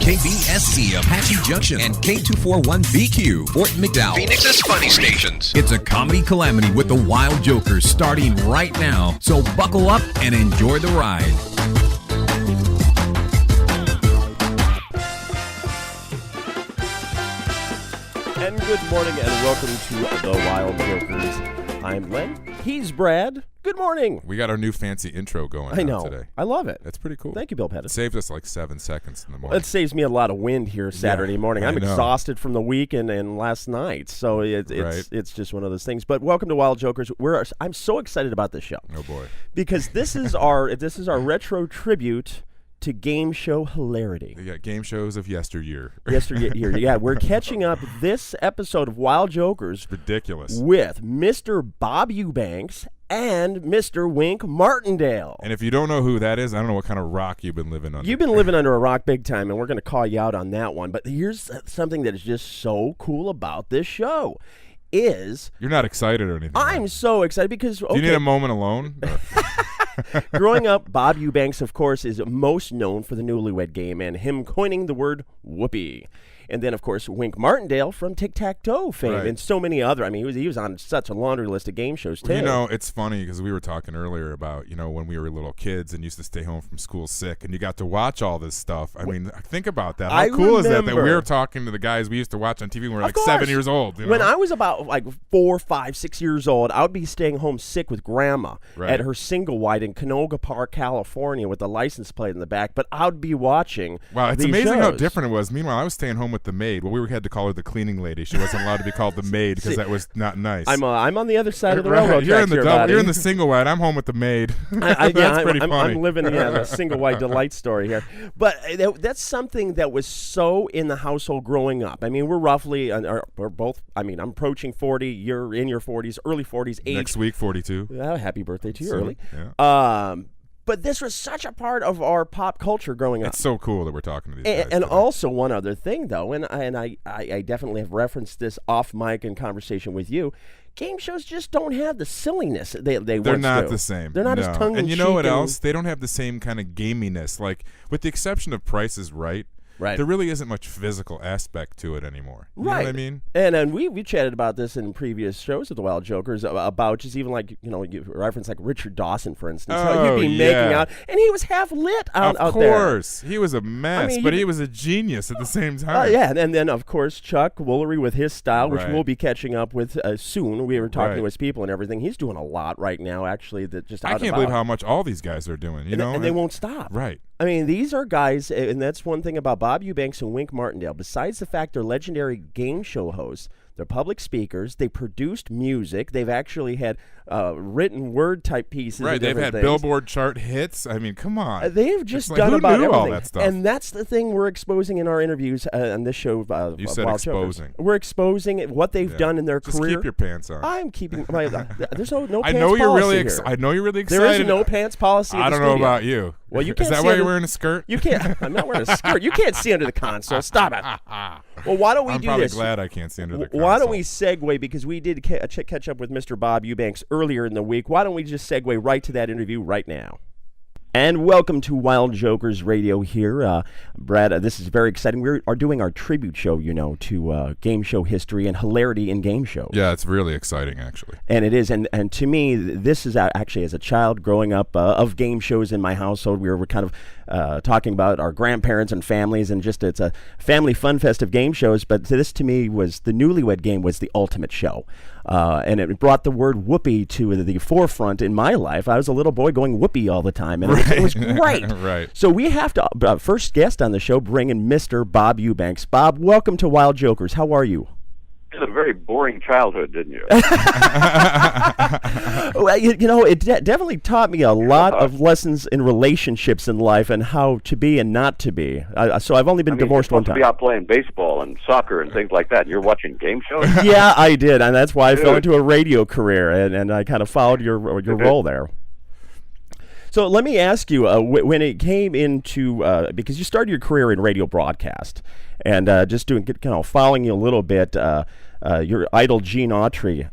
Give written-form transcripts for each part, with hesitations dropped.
KBSC Apache Junction and K241BQ Fort McDowell. Phoenix's funny stations. It's a comedy calamity with the Wild Jokers starting right now. So buckle up and enjoy the ride. And good morning and welcome to the Wild Jokers. I'm Len. He's Brad. Good morning. We got our new fancy intro going I know. today. I love it. That's pretty cool. Thank you, Bill It Pettis. saved us like 7 seconds in the morning. It saves me a lot of wind here Saturday morning. I'm I know. exhausted from the weekend and last night, so it's just one of those things. But welcome to Wild Jokers. I'm so excited about this show. Oh boy. Because this is our retro tribute to game show hilarity. Yeah, game shows of yesteryear. Yesteryear, yeah. We're catching up this episode of Wild Jokers Ridiculous. with Mr. Bob Eubanks and Mr. Wink Martindale. And if you don't know who that is, I don't know what kind of rock you've been living under. You've been living under a rock big time, and we're going to call you out on that one. But here's something that is just so cool about this show is... You're not excited or anything. I'm so excited because... Do you need a moment alone? Growing up, Bob Eubanks, of course, is most known for the Newlywed Game and him coining the word whoopee. And then, of course, Wink Martindale from Tic-Tac-Toe fame Right. and so many other. I mean, he was on such a laundry list of game shows, too. You know, it's funny because we were talking earlier about, when we were little kids and used to stay home from school sick and you got to watch all this stuff. I mean, think about that. How I cool is that remember. we were talking to the guys we used to watch on TV when we were Of like course. 7 years old. When I was about 4, 5, 6 years old, I would be staying home sick with Grandma Right. at her single wide in Canoga Park, California, with the license plate in the back. But I would be watching. Wow, it's these amazing how shows. different it was. Meanwhile, I was staying home with the maid. Well, we had to call her the cleaning lady. She wasn't allowed to be called the maid because that was not nice. I'm on the other side of the Right. railroad You're tracks in the here, double, buddy. you're in the single wide. I'm home with the maid. That's pretty funny. I'm living the single white delight story here. But that's something that was so in the household growing up. I mean, we're roughly, we're both, I'm approaching 40. You're in your 40s, early 40s age. Next week, 42. Happy birthday to you Soon, early. yeah. But this was such a part of our pop culture growing up. It's so cool that we're talking to these guys. And today. also one other thing, though, and I definitely have referenced this off mic in conversation with you. Game shows just don't have the silliness they They're once not do. the same. They're not no. as tongue-in-cheek. And you know what else? They don't have the same kind of gaminess. Like, with the exception of Price is Right, Right. there really isn't much physical aspect to it anymore. You know what I mean? And we chatted about this in previous shows of the Wild Jokers about just even you reference like Richard Dawson, for instance. How Oh, he'd be yeah. making out, and he was half lit out Of there. course. He was a mess, I mean, but he was a genius at the same time. Yeah, and then of course Chuck Woolery with his style, which Right. we'll be catching up with soon. We were talking Right. to his people and everything. He's doing a lot right now, actually. That just I out can't and believe about. how much all these guys are doing, you know? And they won't stop. Right. I mean, these are guys, and that's one thing about Bob Eubanks and Wink Martindale. Besides the fact they're legendary game show hosts, they're public speakers. They produced music. They've actually had written word type pieces. Right. and They've different had things. Billboard chart hits. I mean, come on. They've just It's like, done who about knew everything. all that stuff? And that's the thing we're exposing in our interviews on this show. You said Wild Jokers. exposing. We're exposing what they've Yeah. done in their Just career. keep your pants on. I'm keeping my. There's no I pants know you're policy really here. I know you're really excited. There is a no pants policy. I at the don't know studio. about you. Well, you Is can't that see why under- you're wearing a skirt? You can't. I'm not wearing a skirt. You can't see under the console. Stop it. Well, why don't we I'm do probably this? glad I can't see under the console. Why don't we segue, because we did catch up with Mr. Bob Eubanks earlier in the week. Why don't we just segue right to that interview right now? And welcome to Wild Jokers Radio here. Brad, this is very exciting. We are doing our tribute show, to game show history and hilarity in game shows. Yeah, it's really exciting, actually. And it is. And to me, this is actually, as a child growing up of game shows in my household, we were kind of talking about our grandparents and families, and just it's a family fun fest of game shows. But this, to me, was the Newlywed Game was the ultimate show. And it brought the word whoopee to the forefront in my life. I was a little boy going whoopee all the time, and it was great. Right. So we have to, first guest on the show, bring in Mr. Bob Eubanks. Bob, welcome to Wild Jokers. How are you? You had a very boring childhood, didn't you? Well, it definitely taught me a lot of lessons in relationships in life and how to be and not to be. So I've only been divorced you're one supposed time. to be out playing baseball and soccer and things like that, and you're watching game shows? Yeah, I did, and that's why I fell Dude. into a radio career, and I kind of followed your role there. So let me ask you, when it came into, because you started your career in radio broadcast, and just following you a little bit, your idol Gene Autry.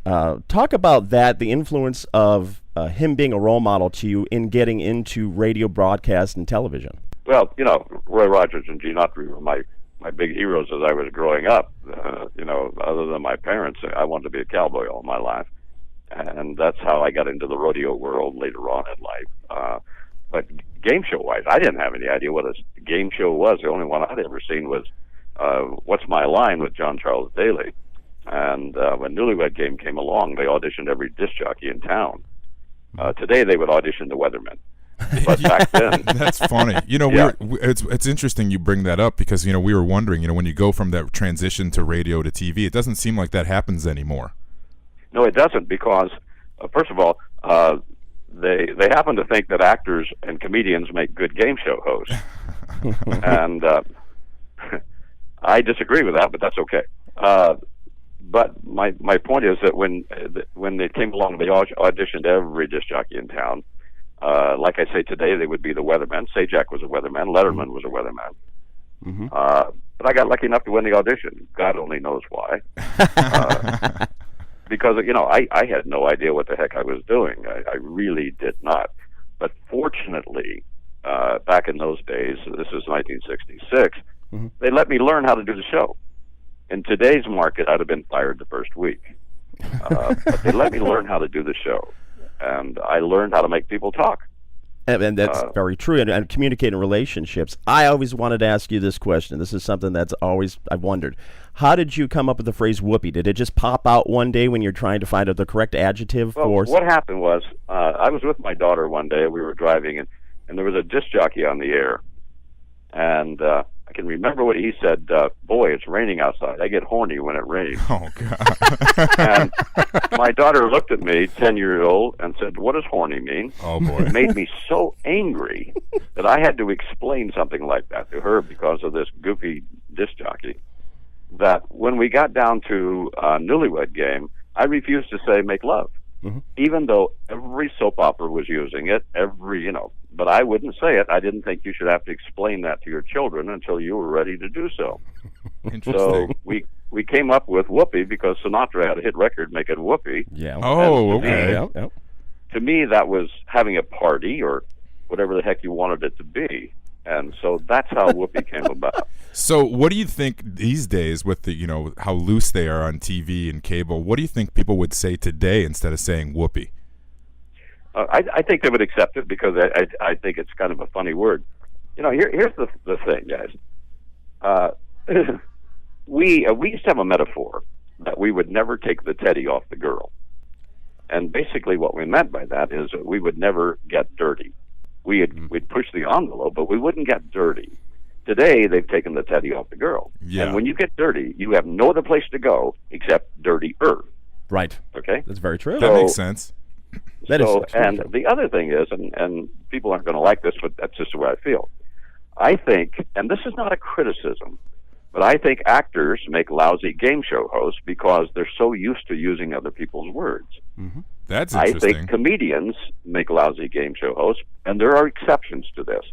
Talk about that, the influence of him being a role model to you in getting into radio broadcast and television. Well, Roy Rogers and Gene Autry were my big heroes as I was growing up. Other than my parents, I wanted to be a cowboy all my life, and that's how I got into the rodeo world later on in life. But game show wise, I didn't have any idea what a game show was. The only one I'd ever seen was What's My Line with John Charles Daly. And when Newlywed Game came along, they auditioned every disc jockey in town. Today they would audition the weathermen. But back then, that's funny. Yeah. It's interesting you bring that up because we were wondering, when you go from that transition to radio to TV, it doesn't seem like that happens anymore. No, it doesn't, because first of all, they happen to think that actors and comedians make good game show hosts, and I disagree with that, but that's okay. But my point is that when they came along, they auditioned every disc jockey in town. Like I say, today they would be the weatherman. Sajak was a weatherman. Letterman was a weatherman. Mm-hmm. But I got lucky enough to win the audition. God only knows why. Because, I had no idea what the heck I was doing. I really did not. But fortunately, back in those days, this was 1966, they let me learn how to do the show. In today's market, I'd have been fired the first week. But they let me learn how to do the show. And I learned how to make people talk. And that's very true. And communicate in relationships. I always wanted to ask you this question. This is something that's always I've wondered. How did you come up with the phrase whoopee? Did it just pop out one day when you're trying to find out the correct adjective for? What happened was I was with my daughter one day. We were driving, and there was a disc jockey on the air. And I can remember what he said, boy, it's raining outside. I get horny when it rains. Oh, God. And my daughter looked at me, 10-year-old, and said, what does horny mean? Oh, boy. It made me so angry that I had to explain something like that to her because of this goofy disc jockey, that when we got down to Newlywed Game, I refused to say make love, even though every soap opera was using it, but I wouldn't say it. I didn't think you should have to explain that to your children until you were ready to do so. Interesting. So we came up with whoopee because Sinatra had a hit record making whoopee. Yeah. Oh, And okay. Yeah. to me, that was having a party or whatever the heck you wanted it to be. And so that's how whoopee came about. So what do you think these days with the, how loose they are on TV and cable, what do you think people would say today instead of saying whoopee? I think they would accept it because I think it's kind of a funny word. Here's the thing, guys. We used to have a metaphor that we would never take the teddy off the girl. And basically what we meant by that is that we would never get dirty. We'd push the envelope, but we wouldn't get dirty. Today, they've taken the teddy off the girl. Yeah. And when you get dirty, you have no other place to go except dirtier. Right. Okay? That's very true. That makes sense. That is and true. the other thing is, and people aren't going to like this, but that's just the way I feel. I think, and this is not a criticism, but I think actors make lousy game show hosts because they're so used to using other people's words. That's I interesting. think comedians make lousy game show hosts, and there are exceptions to this,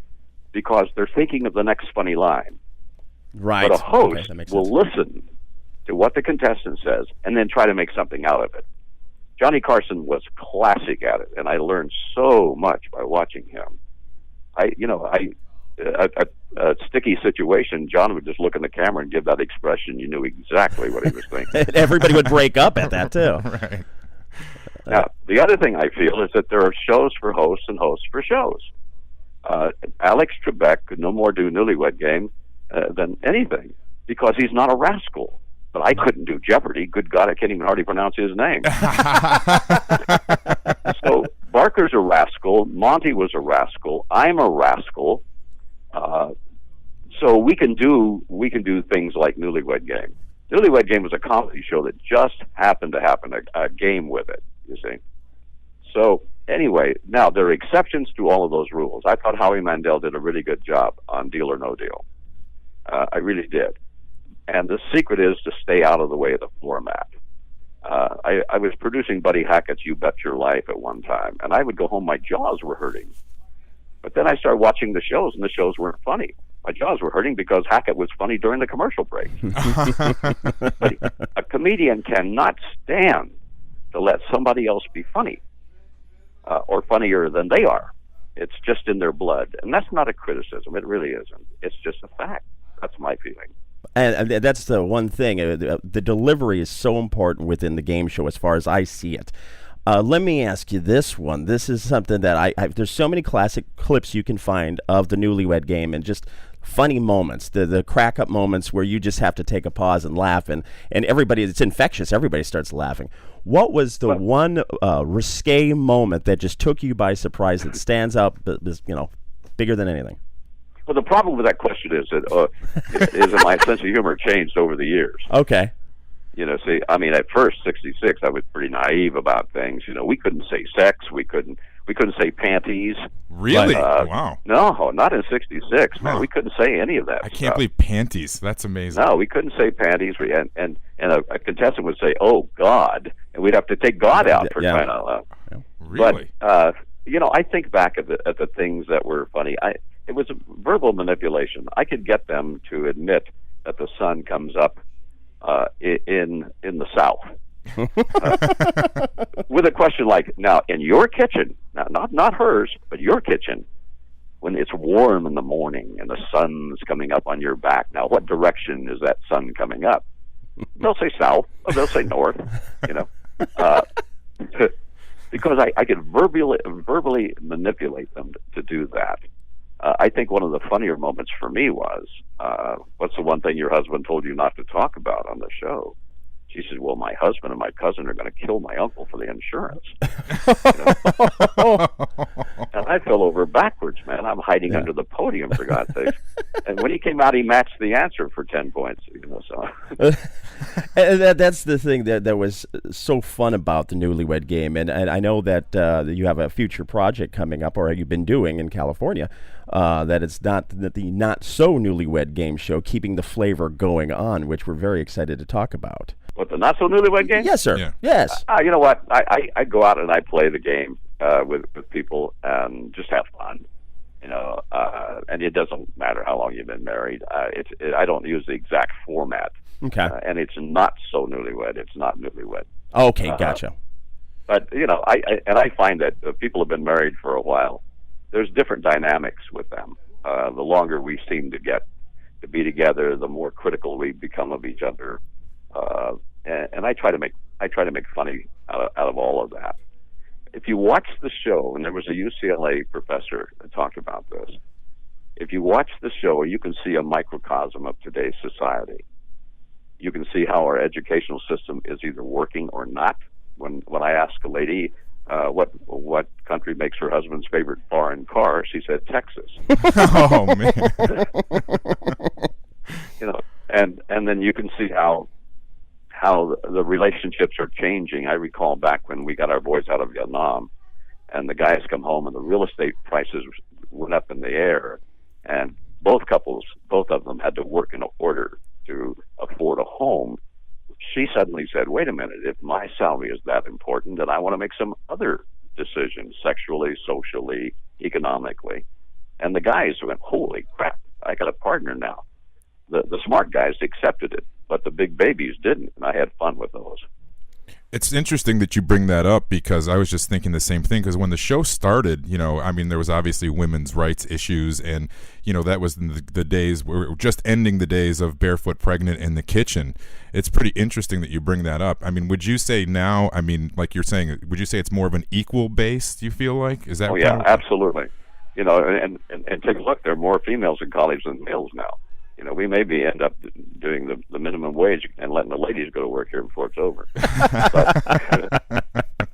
because they're thinking of the next funny line. Right. But a host Okay, that makes will sense. listen to what the contestant says and then try to make something out of it. Johnny Carson was classic at it, and I learned so much by watching him. A sticky situation, John would just look in the camera and give that expression. You knew exactly what he was thinking. Everybody would break up at that, too. Right. Now, the other thing I feel is that there are shows for hosts and hosts for shows. Alex Trebek could no more do Newlywed Game than anything because he's not a rascal. But I couldn't do Jeopardy. Good God, I can't even hardly pronounce his name. So Barker's a rascal. Monty was a rascal. I'm a rascal. So we can do things like Newlywed Game. Newlywed Game was a comedy show that just happened to happen a game with it. You see. So anyway, now there are exceptions to all of those rules. I thought Howie Mandel did a really good job on Deal or No Deal. I really did. And the secret is to stay out of the way of the format. I was producing Buddy Hackett's You Bet Your Life at one time, and I would go home, my jaws were hurting. But then I started watching the shows, and the shows weren't funny. My jaws were hurting because Hackett was funny during the commercial break. But a comedian cannot stand to let somebody else be funny or funnier than they are. It's just in their blood, and that's not a criticism. It really isn't. It's just a fact. That's my feeling. And that's the one thing. The delivery is so important within the game show, as far as I see it. Let me ask you this one. This is something that there's so many classic clips you can find of the Newlywed Game, and just funny moments, the crack-up moments where you just have to take a pause and laugh, and everybody, it's infectious. Everybody starts laughing. What was the one risque moment that just took you by surprise, that stands out, bigger than anything? Well, the problem with that question is that my sense of humor changed over the years. Okay. See, I mean, at first, 66, I was pretty naive about things. We couldn't say sex. We couldn't say panties. Really? Wow. No, not in 66, man. Huh. We couldn't say any of that I can't stuff. believe panties. That's amazing. No, we couldn't say panties. And a contestant would say, "Oh, God," and we'd have to take God out for crying out loud. Really? But, I think back at the things that were funny. It was verbal manipulation. I could get them to admit that the sun comes up in the South. With a question like, now, in your kitchen, now, not hers, but your kitchen, when it's warm in the morning and the sun's coming up on your back, now what direction is that sun coming up? They'll say south, or they'll say north, because I could verbally manipulate them to do that. I think one of the funnier moments for me was, what's the one thing your husband told you not to talk about on the show? She said, well, my husband and my cousin are going to kill my uncle for the insurance. And I fell over backwards, man. I'm hiding under the podium, for God's sake. And when he came out, he matched the answer for 10 points. So. And that's the thing that was so fun about the Newlywed Game. And I know that you have a future project coming up, or you've been doing in California, that it's not the Not So Newlywed Game show, keeping the flavor going on, which we're very excited to talk about. What, the Not So Newlywed Game? Yes, sir. Yeah. Yes. You know what? I go out and I play the game with people and just have fun. And it doesn't matter how long you've been married. I don't use the exact format. Okay. And it's not so newlywed. It's not newlywed. Okay, gotcha. But I find that people have been married for a while. There's different dynamics with them. The longer we seem to get to be together, the more critical we become of each other. And I try to make funny out of all of that. If you watch the show, and there was a UCLA professor that talked about this, if you watch the show, you can see a microcosm of today's society. You can see how our educational system is either working or not. When I ask a lady what country makes her husband's favorite foreign car, she said Texas. Oh man. And then you can see how the relationships are changing. I recall back when we got our boys out of Vietnam, and the guys come home, and the real estate prices went up in the air, and both of them had to work in order to afford a home. She suddenly said, wait a minute, if my salary is that important, then I want to make some other decisions, sexually, socially, economically. And the guys went, holy crap, I got a partner now. The smart guys accepted it, but the big babies didn't, and I had fun with those. It's interesting that you bring that up, because I was just thinking the same thing. Because when the show started, there was obviously women's rights issues, and that was the days we were just ending the days of barefoot pregnant in the kitchen. It's pretty interesting that you bring that up. I mean, would you say now? I mean, like you're saying, would you say it's more of an equal base? Do you feel like is that? Oh yeah, absolutely. And take a look. There are more females in college than males now. We maybe end up doing the minimum wage and letting the ladies go to work here before it's over.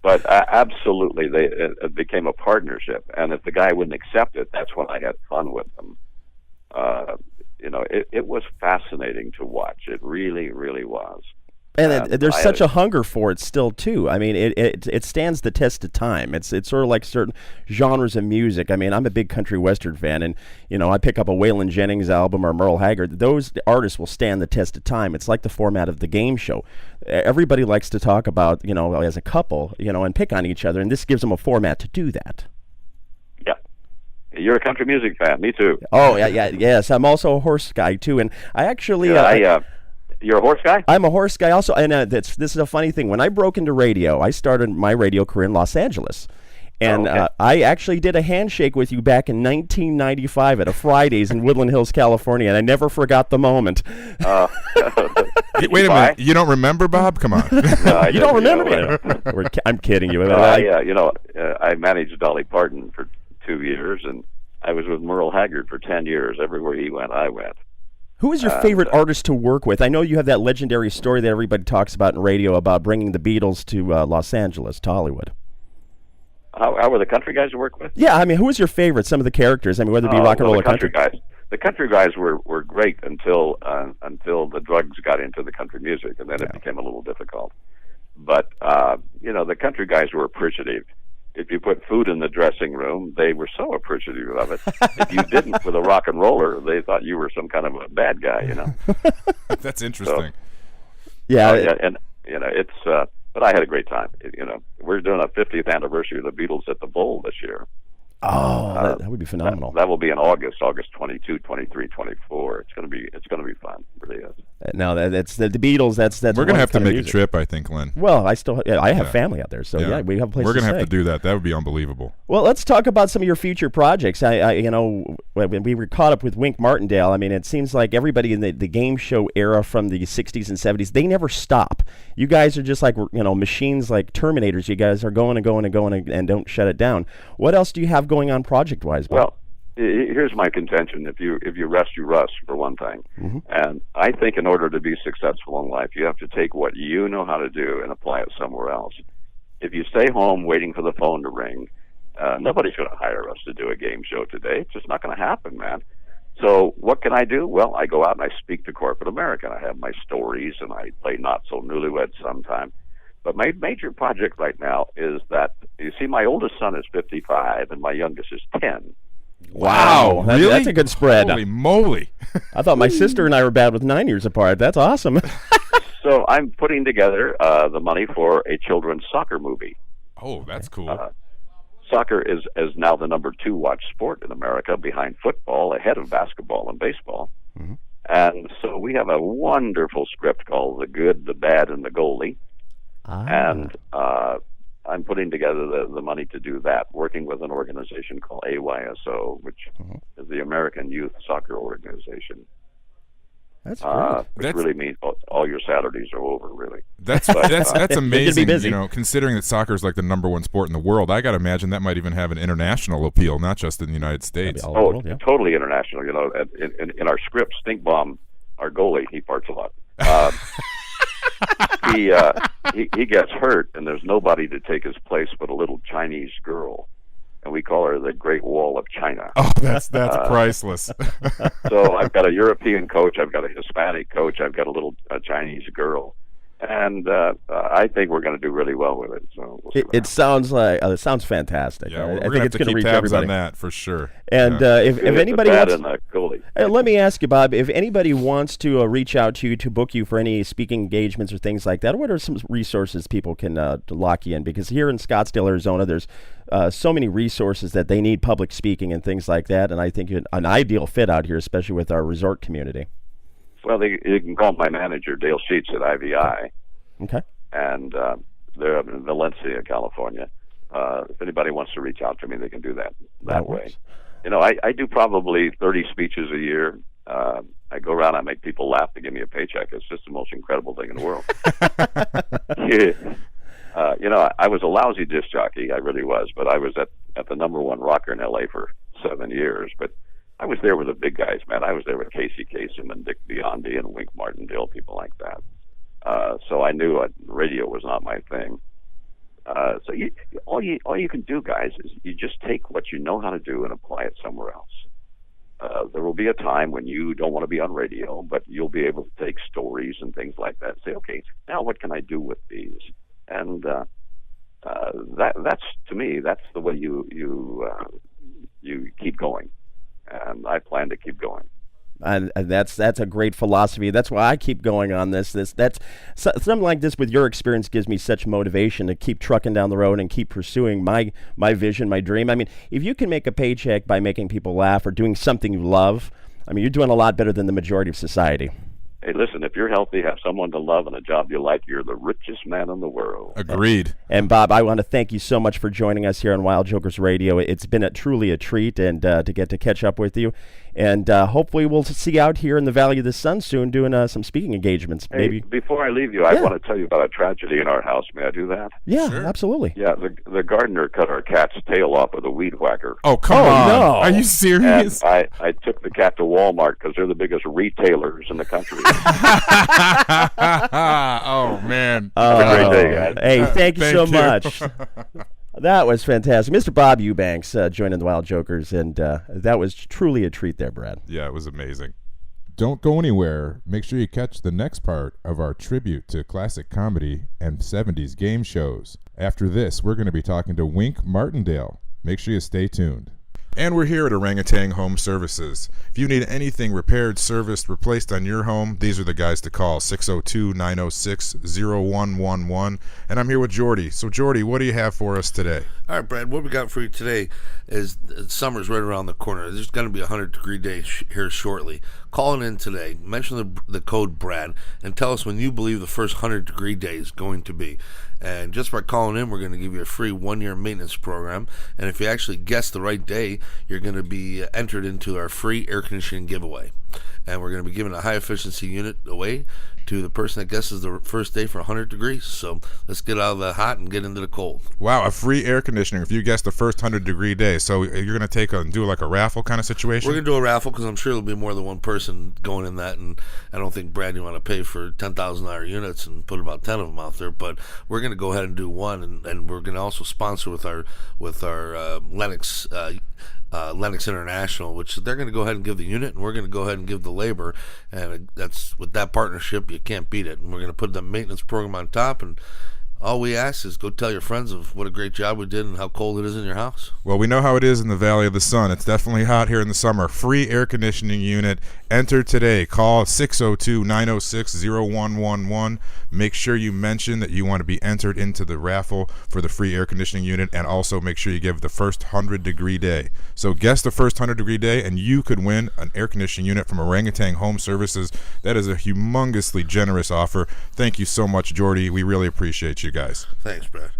But absolutely, it became a partnership. And if the guy wouldn't accept it, that's when I had fun with them. It was fascinating to watch. It really, really was. And there's such a hunger for it still, too. I mean, it stands the test of time. It's sort of like certain genres of music. I mean, I'm a big country western fan, and, I pick up a Waylon Jennings album or Merle Haggard. Those artists will stand the test of time. It's like the format of the game show. Everybody likes to talk about, as a couple, and pick on each other, and this gives them a format to do that. Yeah. You're a country music fan. Me too. Oh, yes. I'm also a horse guy, too, and I actually... You're a horse guy? I'm a horse guy also, and this is a funny thing. When I broke into radio, I started my radio career in Los Angeles, And Okay. I actually did a handshake with you back in 1995 at a Fridays in Woodland Hills, California, and I never forgot the moment. Wait a minute. You don't remember, Bob? Come on. No, I You don't didn't, remember me? I'm kidding you. I managed Dolly Parton for 2 years, and I was with Merle Haggard for 10 years. Everywhere he went, I went. Who is your favorite artist to work with? I know you have that legendary story that everybody talks about in radio about bringing the Beatles to Los Angeles, to Hollywood. How were the country guys to work with? Yeah, I mean, who is your favorite? Some of the characters. I mean, whether it be rock and roll or country. Guys. The country guys were great until the drugs got into the country music, and then it became a little difficult. But the country guys were appreciative. If you put food in the dressing room, they were so appreciative of it. If you didn't with a rock and roller, they thought you were some kind of a bad guy, That's interesting. But I had a great time. We're doing a 50th anniversary of the Beatles at the Bowl this year. Oh, that would be phenomenal. That will be in August 22, 23, 24. It's going to be fun. It really is. No, that's the Beatles. That's We're gonna have to make music. a trip, I think, Len. Well, I have family out there, so we have a place. We're gonna to have stay. to do that. That would be unbelievable. Well, let's talk about some of your future projects. When we were caught up with Wink Martindale, I mean, it seems like everybody in the game show era from the 60s and 70s, they never stop. You guys are just like, machines like Terminators. You guys are going and going and going and don't shut it down. What else do you have going on project-wise, Bob? Well, here's my contention. If you rest, you rust, for one thing. Mm-hmm. And I think in order to be successful in life, you have to take what you know how to do and apply it somewhere else. If you stay home waiting for the phone to ring, nobody's going to hire us to do a game show today. It's just not going to happen, man. So what can I do? Well, I go out and I speak to corporate America. I have my stories, and I play not so newlywed sometime. But my major project right now is that, you see, my oldest son is 55, and my youngest is 10. Wow, really? That's a good spread. Holy moly. I thought my sister and I were bad with 9 years apart. That's awesome. So I'm putting together the money for a children's soccer movie. Oh, that's cool. Soccer is now the number 2 watched sport in America, behind football, ahead of basketball and baseball. Mm-hmm. And so we have a wonderful script called The Good, the Bad, and the Goalie. And I'm putting together the money to do that, working with an organization called AYSO, which is the American Youth Soccer Organization. That's great. Which really means all your Saturdays are over, really. That's amazing. Considering that soccer is like the number 1 sport in the world, I got to imagine that might even have an international appeal, not just in the United States. Totally international. In our script, Stink Bomb, our goalie, he farts a lot. He gets hurt, and there's nobody to take his place but a little Chinese girl, and we call her the Great Wall of China. Oh, that's priceless. So I've got a European coach, I've got a Hispanic coach, I've got a Chinese girl, and I think we're going to do really well with it. So we'll it sounds fantastic. Yeah, I think it's it's going to reach tabs everybody on that for sure. And if anybody wants, goalie. Let me ask you, Bob, if anybody wants to reach out to you to book you for any speaking engagements or things like that, what are some resources people can lock you in? Because here in Scottsdale, Arizona, there's so many resources that they need public speaking and things like that, and I think an ideal fit out here, especially with our resort community. Well, you can call my manager, Dale Sheets, at IVI. Okay. And they're in Valencia, California. If anybody wants to reach out to me, they can do that way. I do probably 30 speeches a year. I go around, I make people laugh to give me a paycheck. It's just the most incredible thing in the world. I was a lousy disc jockey, I really was, but I was at the number 1 rocker in L.A. for 7 years. But I was there with the big guys, man. I was there with Casey Kasem and Dick Biondi and Wink Martindale, people like that. So I knew radio was not my thing. So all you can do, guys, is you just take what you know how to do and apply it somewhere else. There will be a time when you don't want to be on radio, but you'll be able to take stories and things like that and say, okay, now what can I do with these? And that's, to me, that's the way you keep going. And I plan to keep going. And that's a great philosophy. That's why I keep going on this. That's something like this with your experience gives me such motivation to keep trucking down the road and keep pursuing my vision, my dream. I mean, if you can make a paycheck by making people laugh or doing something you love, I mean, you're doing a lot better than the majority of society. Hey, listen, if you're healthy, have someone to love, and a job you like, you're the richest man in the world. Agreed. And Bob, I want to thank you so much for joining us here on Wild Jokers Radio. It's been truly a treat, and to get to catch up with you. And hopefully we'll see you out here in the Valley of the Sun soon doing some speaking engagements. Hey, maybe. Before I leave you, I want to tell you about a tragedy in our house. May I do that? Yeah, Sure. absolutely. Yeah, the gardener cut our cat's tail off with a weed whacker. Oh, come on. no. Are you serious? And I took the cat to Walmart because they're the biggest retailers in the country. Oh, man. Have a great day, guys. Hey, thank you Thank so you. much. That was fantastic. Mr. Bob Eubanks joining the Wild Jokers, and that was truly a treat there, Brad. Yeah, it was amazing. Don't go anywhere. Make sure you catch the next part of our tribute to classic comedy and 70s game shows. After this, we're going to be talking to Wink Martindale. Make sure you stay tuned. And we're here at Orangutan Home Services. If you need anything repaired, serviced, replaced on your home, these are the guys to call, 602-906-0111. And I'm here with Jordy. So, Jordy, what do you have for us today? All right, Brad, what we got for you today is summer's right around the corner. There's going to be a 100-degree day here shortly. Calling in today, mention the code BRAD, and tell us when you believe the first 100-degree day is going to be. And just by calling in, we're going to give you a free one-year maintenance program. And if you actually guess the right day, you're going to be entered into our free air conditioning giveaway. And we're going to be giving a high-efficiency unit away to the person that guesses the first day for 100 degrees. So let's get out of the hot and get into the cold. Wow, a free air conditioner if you guess the first 100-degree day. So you're going to do like a raffle kind of situation? We're going to do a raffle because I'm sure there'll be more than one person going in that. And I don't think, Brad, you want to pay for $10,000 units and put about 10 of them out there. But we're going to go ahead and do one. And we're going to also sponsor with our Lennox Lennox International, which they're going to go ahead and give the unit, and we're going to go ahead and give the labor, and that's with that partnership, you can't beat it. And we're going to put the maintenance program on top, and all we ask is go tell your friends of what a great job we did and how cold it is in your house. Well, we know how it is in the Valley of the Sun. It's definitely hot here in the summer. Free air conditioning unit. Enter today. Call 602-906-0111. Make sure you mention that you want to be entered into the raffle for the free air conditioning unit, and also make sure you give the first 100-degree day. So guess the first 100-degree day, and you could win an air conditioning unit from Orangutan Home Services. That is a humongously generous offer. Thank you so much, Jordy. We really appreciate you guys. Thanks, Brad.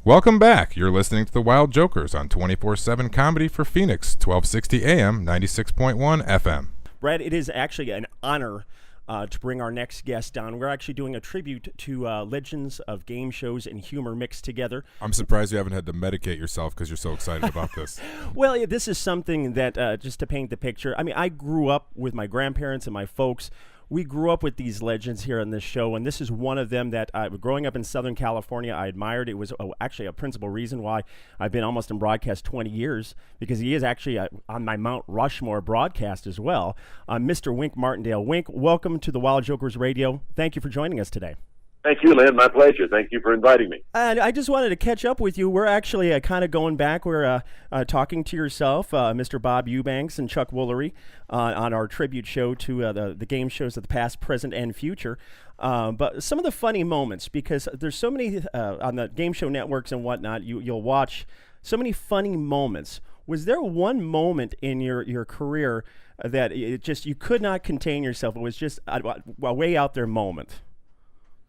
Welcome back. You're listening to the Wild Jokers on 24/7 Comedy for Phoenix, 1260 AM, 96.1 FM. Brad, it is actually an honor to bring our next guest on. We're actually doing a tribute to legends of game shows and humor mixed together. I'm surprised you haven't had to medicate yourself because you're so excited about this. Well, yeah, this is something that, just to paint the picture, I mean, I grew up with my grandparents and my folks. We grew up with these legends here on this show, and this is one of them that, growing up in Southern California, I admired. It was actually a principal reason why I've been almost in broadcast 20 years, because he is actually on my Mount Rushmore broadcast as well. Mr. Wink Martindale. Wink, welcome to the Wild Jokers Radio. Thank you for joining us today. Thank you, Lynn. My pleasure. Thank you for inviting me. And I just wanted to catch up with you. We're actually kind of going back. We're talking to yourself, Mr. Bob Eubanks and Chuck Woolery, on our tribute show to the game shows of the past, present, and future. But some of the funny moments, because there's so many on the game show networks and whatnot, you'll watch so many funny moments. Was there one moment in your career that it just you could not contain yourself? It was just a way out there moment.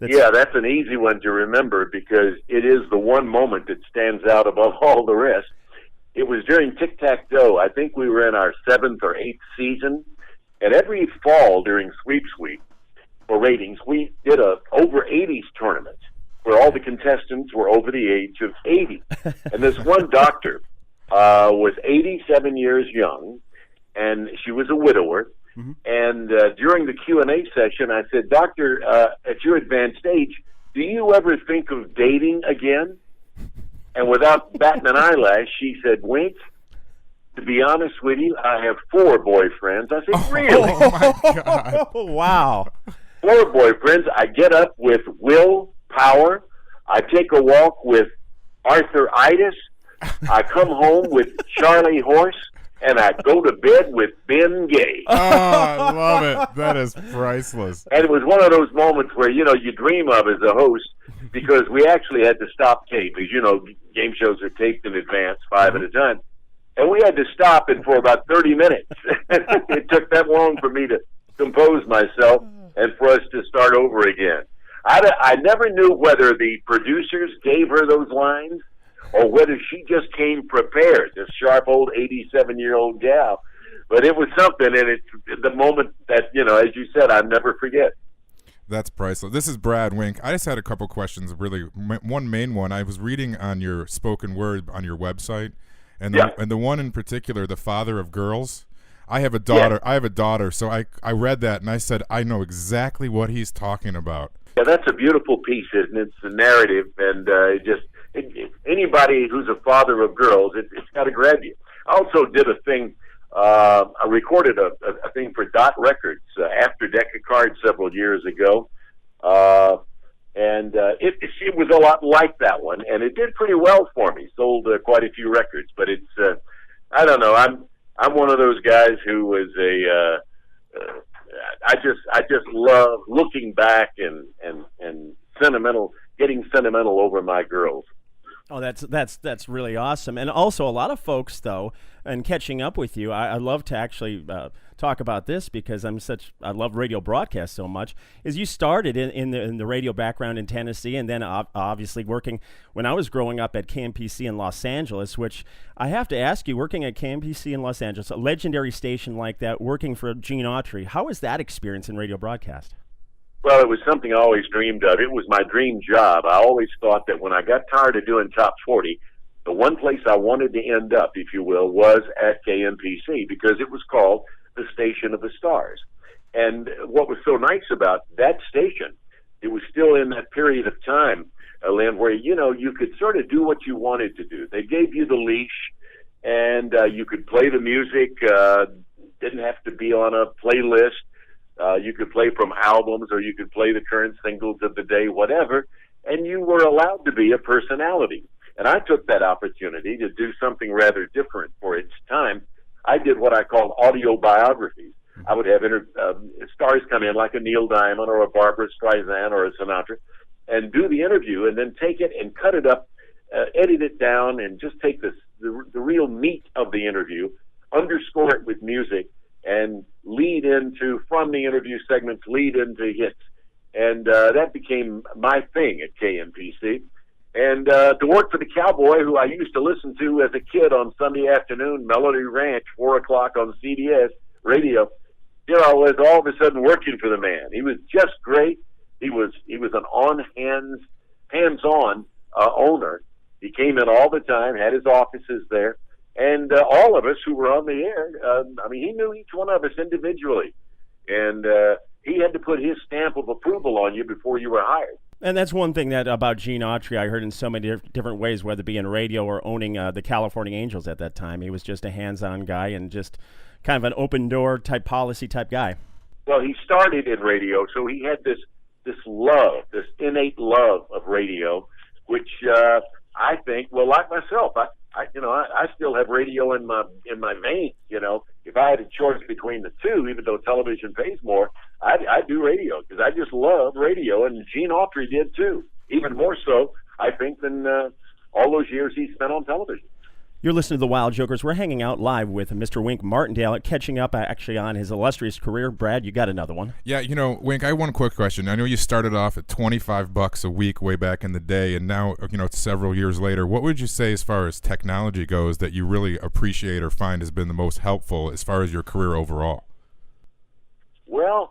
That's an easy one to remember because it is the one moment that stands out above all the rest. It was during Tic-Tac-Toe. I think we were in our 7th or 8th season. And every fall during Sweep Sweep for ratings, we did a over 80s tournament where all the contestants were over the age of 80. And this one doctor was 87 years young, and she was a widower. Mm-hmm. And during the Q&A session, I said, Doctor, at your advanced age, do you ever think of dating again? And without batting an eyelash, she said, Wink, to be honest with you, I have 4 boyfriends. I said, really? Oh, my God. Oh, wow. 4 boyfriends. I get up with Will Power. I take a walk with Arthur-itis. I come home with Charlie Horse. And I go to bed with Ben Gay. Oh, I love it. That is priceless. And it was one of those moments where, you dream of as a host, because we actually had to stop tape. As you know, game shows are taped in advance, 5 at a time. And we had to stop it for about 30 minutes. It took that long for me to compose myself. and for us to start over again. I never knew whether the producers gave her those lines or whether she just came prepared, this sharp old 87-year-old gal. But it was something, and it's the moment that, as you said, I'll never forget. That's priceless. This is Brad Wink. I just had a couple questions, really. One main one, I was reading on your spoken word on your website, and the one in particular, the father of girls. I have a daughter. Yeah. I have a daughter, so I read that, and I said, I know exactly what he's talking about. Yeah, that's a beautiful piece, isn't it? It's a narrative, and anybody who's a father of girls, it's got to grab you. I also did a thing. I recorded a thing for Dot Records after Deck of Cards several years ago, and it was a lot like that one, and it did pretty well for me. Sold quite a few records, but it's I don't know. I'm one of those guys who was I just love looking back and getting sentimental over my girls. Oh, that's really awesome. And also a lot of folks, though, and catching up with you, I love to actually talk about this because I love radio broadcasts so much, is you started in the radio background in Tennessee, and then obviously working when I was growing up at KMPC in Los Angeles, which I have to ask you, working at KMPC in Los Angeles, a legendary station like that, working for Gene Autry, how was that experience in radio broadcast? Well, it was something I always dreamed of. It was my dream job. I always thought that when I got tired of doing Top 40, the one place I wanted to end up, if you will, was at KMPC because it was called the Station of the Stars. And what was so nice about that station, it was still in that period of time, Lynn, where, you could sort of do what you wanted to do. They gave you the leash, and you could play the music, didn't have to be on a playlist. You could play from albums or you could play the current singles of the day, whatever, and you were allowed to be a personality. And I took that opportunity to do something rather different for its time. I did what I called audio biographies. I would have stars come in like a Neil Diamond or a Barbara Streisand or a Sinatra and do the interview and then take it and cut it up, edit it down, and just take the real meat of the interview, underscore it with music, and from the interview segments, lead into hits. And that became my thing at KMPC. And to work for the cowboy who I used to listen to as a kid on Sunday afternoon, Melody Ranch, 4 o'clock on CBS radio, I was all of a sudden working for the man. He was just great. He was an hands-on owner. He came in all the time, had his offices there. And all of us who were on the air, he knew each one of us individually. And he had to put his stamp of approval on you before you were hired. And that's one thing that about Gene Autry I heard in so many different ways, whether it be in radio or owning the California Angels at that time. He was just a hands-on guy and just kind of an open-door type policy type guy. Well, he started in radio, so he had this love, this innate love of radio, which I think, like myself, I still have radio in my veins. If I had a choice between the two, even though television pays more, I'd do radio because I just love radio, and Gene Autry did too. Even more so, I think, than all those years he spent on television. You're listening to The Wild Jokers. We're hanging out live with Mr. Wink Martindale, catching up actually on his illustrious career. Brad, you got another one. Yeah, Wink, I have one quick question. I know you started off at $25 a week way back in the day, and now, several years later. What would you say as far as technology goes that you really appreciate or find has been the most helpful as far as your career overall? Well,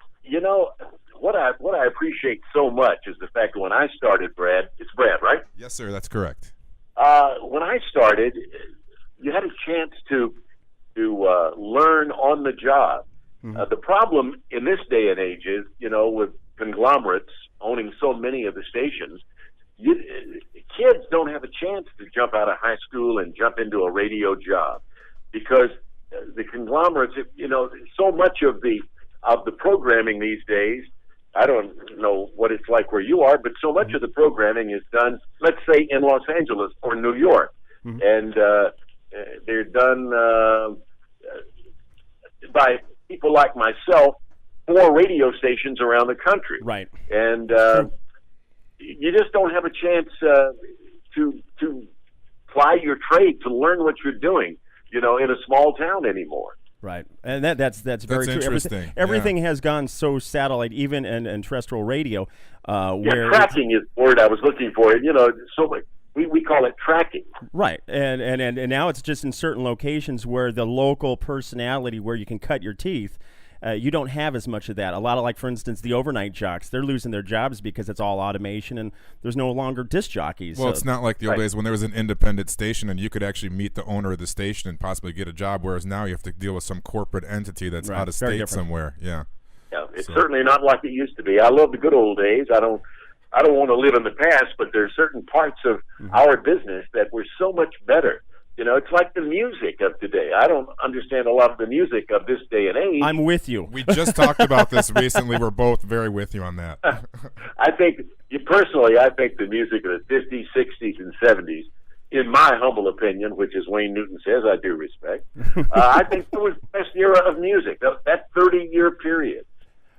what I appreciate so much is the fact that when I started, Brad, it's Brad, right? Yes, sir, that's correct. When I started, you had a chance to learn on the job. Mm-hmm. The problem in this day and age is, with conglomerates owning so many of the stations, kids don't have a chance to jump out of high school and jump into a radio job because the conglomerates, so much of the programming these days. I don't know what it's like where you are, but so much of the programming is done, let's say, in Los Angeles or New York. Mm-hmm. And they're done by people like myself for radio stations around the country. Right. And you just don't have a chance to ply your trade, to learn what you're doing, in a small town anymore. Right, and that's very true. interesting. Everything has gone so satellite, even in terrestrial radio. Where tracking is the word I was looking for. So much. We call it tracking. Right, and now it's just in certain locations where the local personality, where you can cut your teeth. You don't have as much of that. A lot of, like, for instance, the overnight jocks, they're losing their jobs because it's all automation and there's no longer disc jockeys. Well, it's not like the old days when there was an independent station and you could actually meet the owner of the station and possibly get a job, whereas now you have to deal with some corporate entity that's out of state somewhere. Yeah. Yeah, it's certainly not like it used to be. I love the good old days. I don't want to live in the past, but there's certain parts of our business that were so much better. It's like the music of today. I don't understand a lot of the music of this day and age. I'm with you. We just talked about this recently. We're both very with you on that. I think the music of the 50s, 60s, and 70s, in my humble opinion, which is Wayne Newton says I do respect, I think it was the best era of music, that 30-year period.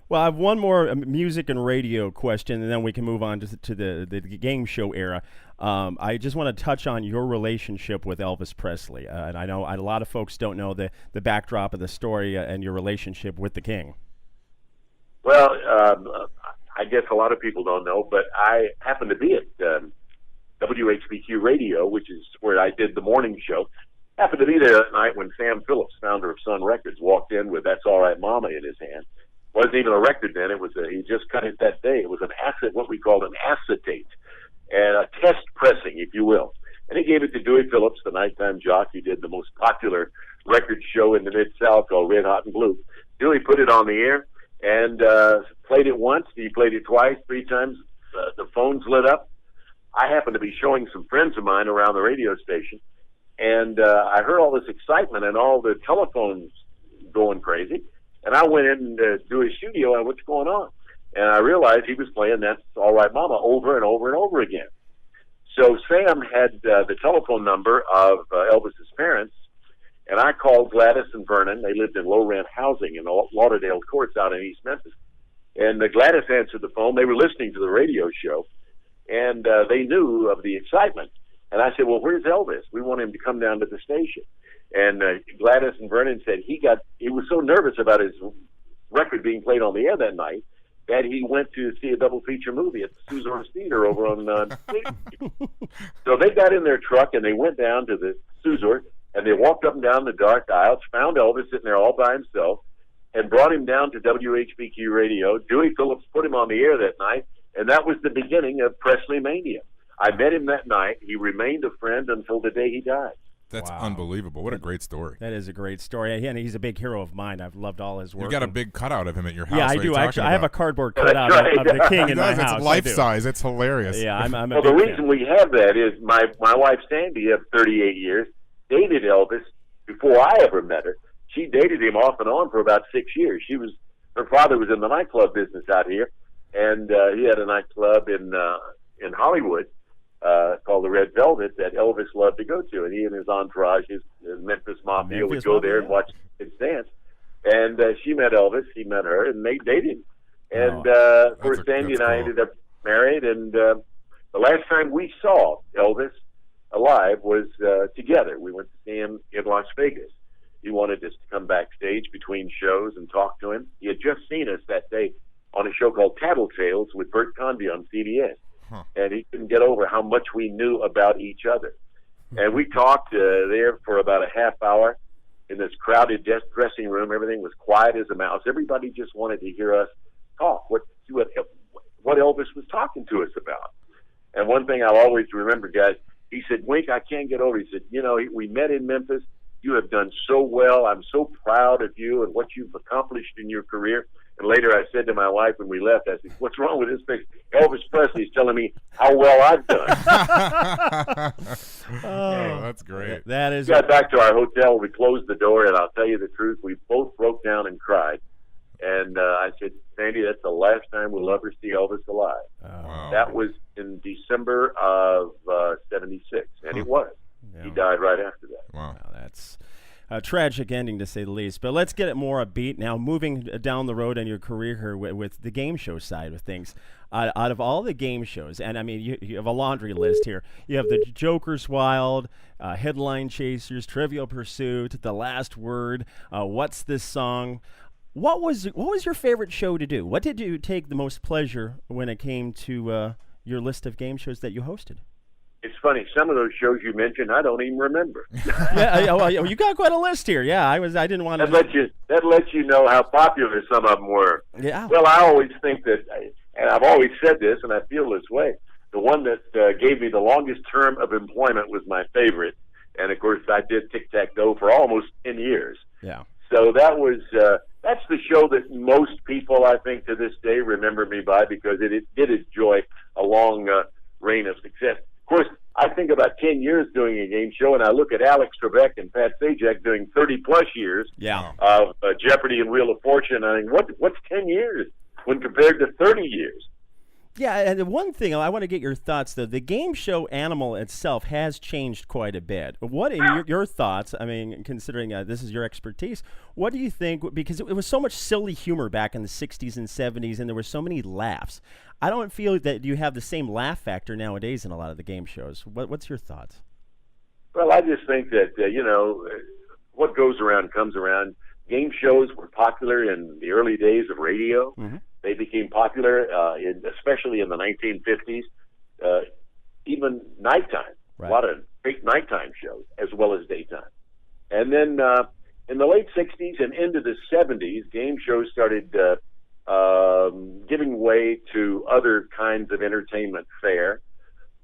Well, I have one more music and radio question, and then we can move on to the game show era. I just want to touch on your relationship with Elvis Presley. And I know a lot of folks don't know the backdrop of the story and your relationship with the King. Well, I guess a lot of people don't know, but I happened to be at WHBQ Radio, which is where I did the morning show. Happened to be there that night when Sam Phillips, founder of Sun Records, walked in with "That's All Right, Mama" in his hand. Wasn't even a record then. It was he just cut it that day. It was what we called an acetate, and a test pressing, if you will. And he gave it to Dewey Phillips, the nighttime jock who did the most popular record show in the Mid-South called Red Hot and Blue. Dewey put it on the air and played it once. He played it twice, 3 times. The phones lit up. I happened to be showing some friends of mine around the radio station, and I heard all this excitement and all the telephones going crazy. And I went in to his studio and what's going on? And I realized he was playing "That's All Right, Mama" over and over and over again. So Sam had the telephone number of Elvis's parents, and I called Gladys and Vernon. They lived in low-rent housing in Lauderdale Courts out in East Memphis. And Gladys answered the phone. They were listening to the radio show, and they knew of the excitement. And I said, "Well, where's Elvis? We want him to come down to the station." And Gladys and Vernon said he was so nervous about his record being played on the air that night that he went to see a double feature movie at the Suzor Theater over on So they got in their truck and they went down to the Suzor and they walked up and down the dark aisles, found Elvis sitting there all by himself, and brought him down to WHBQ Radio. Dewey Phillips put him on the air that night, and that was the beginning of Presley Mania. I met him that night. He remained a friend until the day he died. That's unbelievable. What a great story. That is a great story. And he's a big hero of mine. I've loved all his work. You got a big cutout of him at your house. Yeah, I do. Actually, I have a cardboard cutout of the King in my house. It's life size. It's hilarious. Yeah, I'm a well, the reason we have that is my wife, Sandy, of 38 years, dated Elvis before I ever met her. She dated him off and on for about 6 years. Her father was in the nightclub business out here, and he had a nightclub in Hollywood called the Red Velvet that Elvis loved to go to, and he and his entourage, his Memphis Mafia, would go there and watch kids dance. And she met Elvis, he met her, and they dated. And of course, Sandy and I ended up married. And the last time we saw Elvis alive was together. We went to see him in Las Vegas. He wanted us to come backstage between shows and talk to him. He had just seen us that day on a show called Tattletales with Bert Convy on CBS. And he couldn't get over how much we knew about each other. And we talked there for about a half hour in this crowded dressing room. Everything was quiet as a mouse. Everybody just wanted to hear us talk, what Elvis was talking to us about. And one thing I'll always remember, guys, he said, "Wink, I can't get over." He said, "We met in Memphis. You have done so well. I'm so proud of you and what you've accomplished in your career." And later I said to my wife when we left, I said, "What's wrong with this thing? Elvis Presley's telling me how well I've done." Oh, that's great. That is. We got back to our hotel. We closed the door, and I'll tell you the truth. We both broke down and cried. And I said, "Sandy, that's the last time we'll ever see Elvis alive." Wow. That was in December of '76, and it was. Yeah. He died right after that. Wow. That's a tragic ending, to say the least. But let's get it more upbeat now. Moving down the road in your career here with the game show side of things. Out of all the game shows, and I mean, you have a laundry list here. You have the Joker's Wild, Headline Chasers, Trivial Pursuit, The Last Word, What's This Song? What was your favorite show to do? What did you take the most pleasure when it came to your list of game shows that you hosted? It's funny. Some of those shows you mentioned, I don't even remember. Well, you got quite a list here. Yeah, I didn't want to. That lets you know how popular some of them were. Yeah. Well, I always think that, and I've always said this, and I feel this way. The one that gave me the longest term of employment was my favorite, and of course, I did Tic Tac Toe for almost 10 years. Yeah. So that was that's the show that most people, I think, to this day remember me by, because it did enjoy a long reign of success. Of course, I think about 10 years doing a game show, and I look at Alex Trebek and Pat Sajak doing 30-plus years of Jeopardy and Wheel of Fortune. I mean, what's 10 years when compared to 30 years? Yeah, and the one thing I want to get your thoughts, though, the game show animal itself has changed quite a bit. What, in your thoughts, I mean, considering this is your expertise, what do you think, because it was so much silly humor back in the 60s and 70s, and there were so many laughs. I don't feel that you have the same laugh factor nowadays in a lot of the game shows. What's your thoughts? Well, I just think that, what goes around comes around. Game shows were popular in the early days of radio. Mm-hmm. They became popular, especially in the 1950s, even nighttime. Right. A lot of great nighttime shows as well as daytime. And then in the late 60s and into the 70s, game shows started giving way to other kinds of entertainment fare.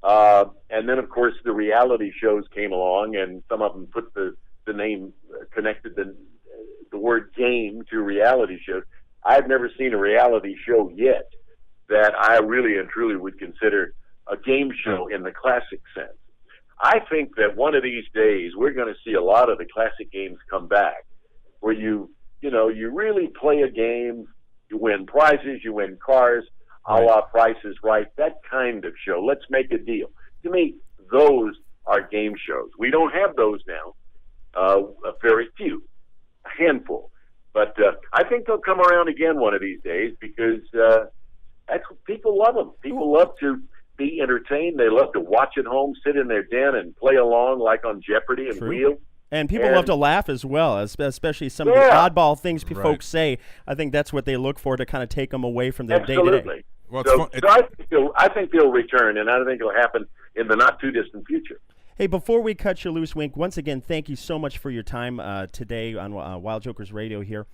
And then, of course, the reality shows came along, and some of them put the name, connected the word game to reality shows. I've never seen a reality show yet that I really and truly would consider a game show in the classic sense. I think that one of these days we're going to see a lot of the classic games come back, where you really play a game, you win prizes, you win cars, a la Price is Right, that kind of show. Let's make a deal. To me, those are game shows. We don't have those now, very few, a handful. But I think they'll come around again one of these days, because people love them. People love to be entertained. They love to watch at home, sit in their den, and play along like on Jeopardy and Wheel. And people love to laugh as well, especially some of the oddball things folks say. I think that's what they look for to kind of take them away from their day-to-day. Absolutely. Well, so I think they'll return, and I think it'll happen in the not-too-distant future. Hey, before we cut you loose, Wink, once again, thank you so much for your time today on Wild Jokers Radio here.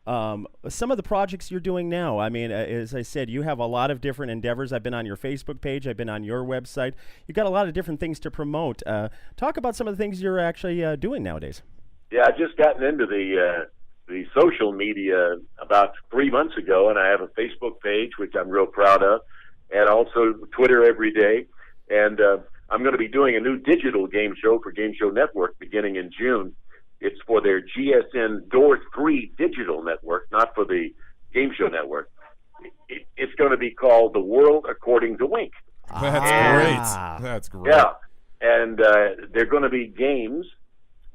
Some of the projects you're doing now, I mean, as I said, you have a lot of different endeavors. I've been on your Facebook page. I've been on your website. You've got a lot of different things to promote. Talk about some of the things you're actually doing nowadays. Yeah, I've just gotten into the social media about 3 months ago, and I have a Facebook page, which I'm real proud of, and also Twitter every day. And I'm going to be doing a new digital game show for Game Show Network beginning in June. It's for their GSN Door 3 digital network, not for the Game Show Network. It's going to be called The World According to Wink. That's great. That's great. Yeah, and they're going to be games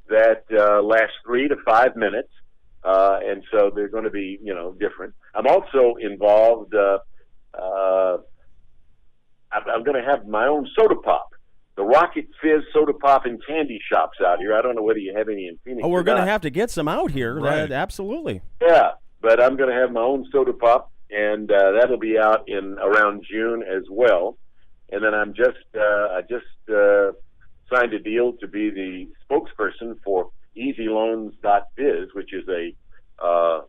that last 3 to 5 minutes, and so they're going to be, different. I'm also involved. I'm going to have my own soda pop. The Rocket Fizz soda pop and candy shops out here. I don't know whether you have any in Phoenix. Oh, we're going to have to get some out here. Right. Absolutely. Yeah, but I'm going to have my own soda pop, and that'll be out in around June as well. And then I just signed a deal to be the spokesperson for EasyLoans.biz, which is a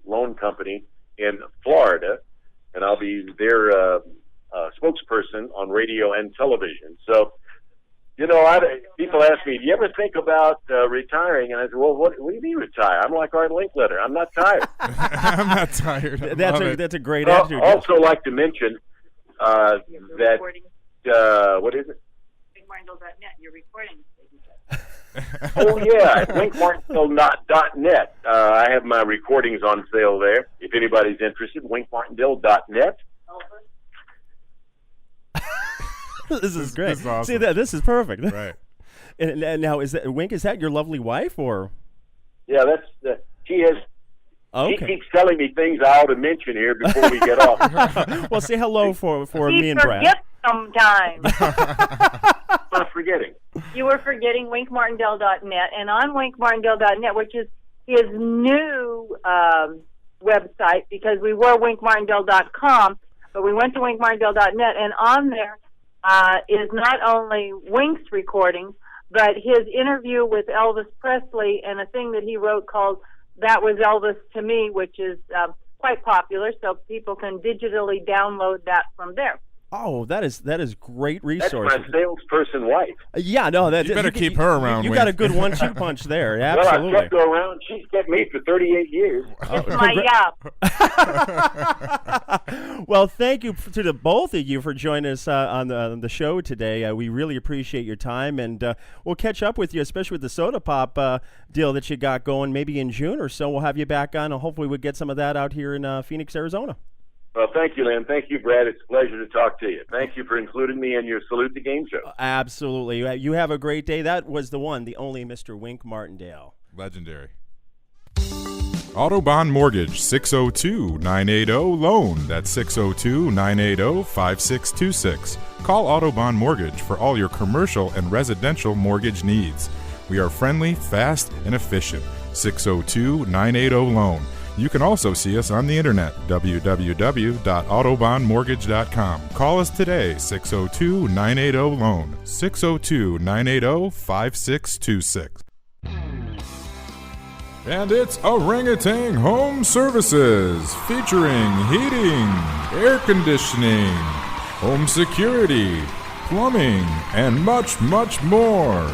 loan company in Florida, and I'll be their spokesperson on radio and television. So, people ask me, do you ever think about retiring? And I said, well, what do you mean retire? I'm like Art Linkletter. I'm not tired. I'm not tired. That's a great attitude. I'd also like to mention that, what is it? WinkMartindale.net, your recording. Oh, yeah, WinkMartindale.net. I have my recordings on sale there. If anybody's interested, WinkMartindale.net. This is great. This is awesome. See, this is perfect. Right. And now, is that Wink? Is that your lovely wife, or? Yeah, that's she has. Okay. She keeps telling me things I ought to mention here before we get off. Well, say hello for me and Brad. Forget sometimes. I'm forgetting. You were forgetting winkmartindale.net, and on winkmartindale.net, which is his new website, because we were winkmartindale.com, but we went to winkmartindale.net, and on there is not only Wink's recordings, but his interview with Elvis Presley and a thing that he wrote called That Was Elvis to Me, which is quite popular, so people can digitally download that from there. Oh, that is great resource. That's my salesperson wife. Yeah, no, that You better keep her around. You got a good 1-2 punch there. Well, Absolutely. I've kept her around. She's kept me for 38 years. It's my yap. Well, thank you to the both of you for joining us on the show today. We really appreciate your time, and we'll catch up with you, especially with the soda pop deal that you got going. Maybe in June or so, we'll have you back on, and hopefully we'll get some of that out here in Phoenix, Arizona. Well, thank you, Lynn. Thank you, Brad. It's a pleasure to talk to you. Thank you for including me in your Salute the Game show. Absolutely. You have a great day. That was the one, the only Mr. Wink Martindale. Legendary. Autobahn Mortgage, 602-980-LOAN. That's 602-980-5626. Call Autobahn Mortgage for all your commercial and residential mortgage needs. We are friendly, fast, and efficient. 602-980-LOAN. You can also see us on the internet, www.autobahnmortgage.com. Call us today, 602-980-LOAN, 602-980-5626. And it's Orangutan Home Services, featuring heating, air conditioning, home security, plumbing, and much, much more.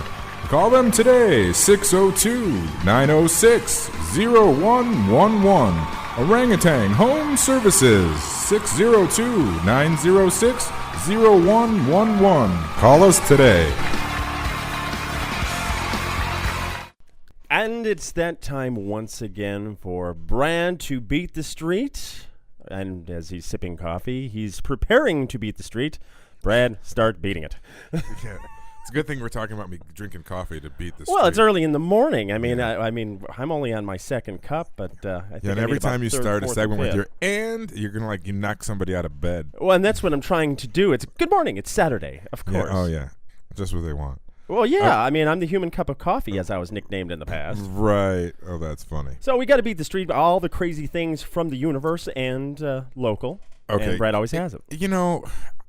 Call them today, 602-906-0111. Orangutan Home Services, 602-906-0111. Call us today. And it's that time once again for Brad to beat the street. And as he's sipping coffee, he's preparing to beat the street. Brad, start beating it. It's a good thing we're talking about me drinking coffee to beat this. Well, it's early in the morning. I mean, I'm only on my second cup, but I think and I every need about time you third, start a fourth, segment with fifth. you're gonna you knock somebody out of bed. Well, and that's what I'm trying to do. It's good morning. It's Saturday, of course. Yeah, oh yeah, just what they want. Well, yeah. I mean, I'm the human cup of coffee, as I was nicknamed in the past. Right. Oh, that's funny. So we got to beat the street. All the crazy things from the universe and local. Okay. And Brad always has it. You know,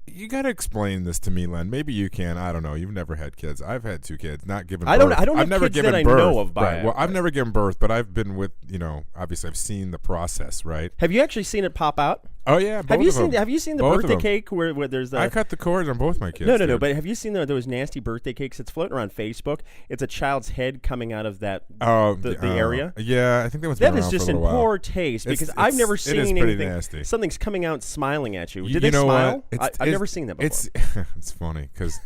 you got to explain this to me, Len. Maybe you can. I don't know. You've never had kids. I've had 2 kids. Not given birth. I don't I've have never kids given that I birth. know of. Right. Well, I've never given birth, but I've been with. Obviously, I've seen the process. Right. Have you actually seen it pop out? Oh yeah. Both Have you of seen? them. Have you seen the Both of birthday them. cake where there's the? I cut the cords on both my kids. No. dude. But have you seen those nasty birthday cakes that's floating around Facebook? It's a child's head coming out of that the area. Yeah, I think that was. That been is around just for a in little while. poor taste because It's- I've never it seen is pretty anything. nasty. Something's coming out smiling at you. You Did they know smile? what? I've never seen that before. It's funny because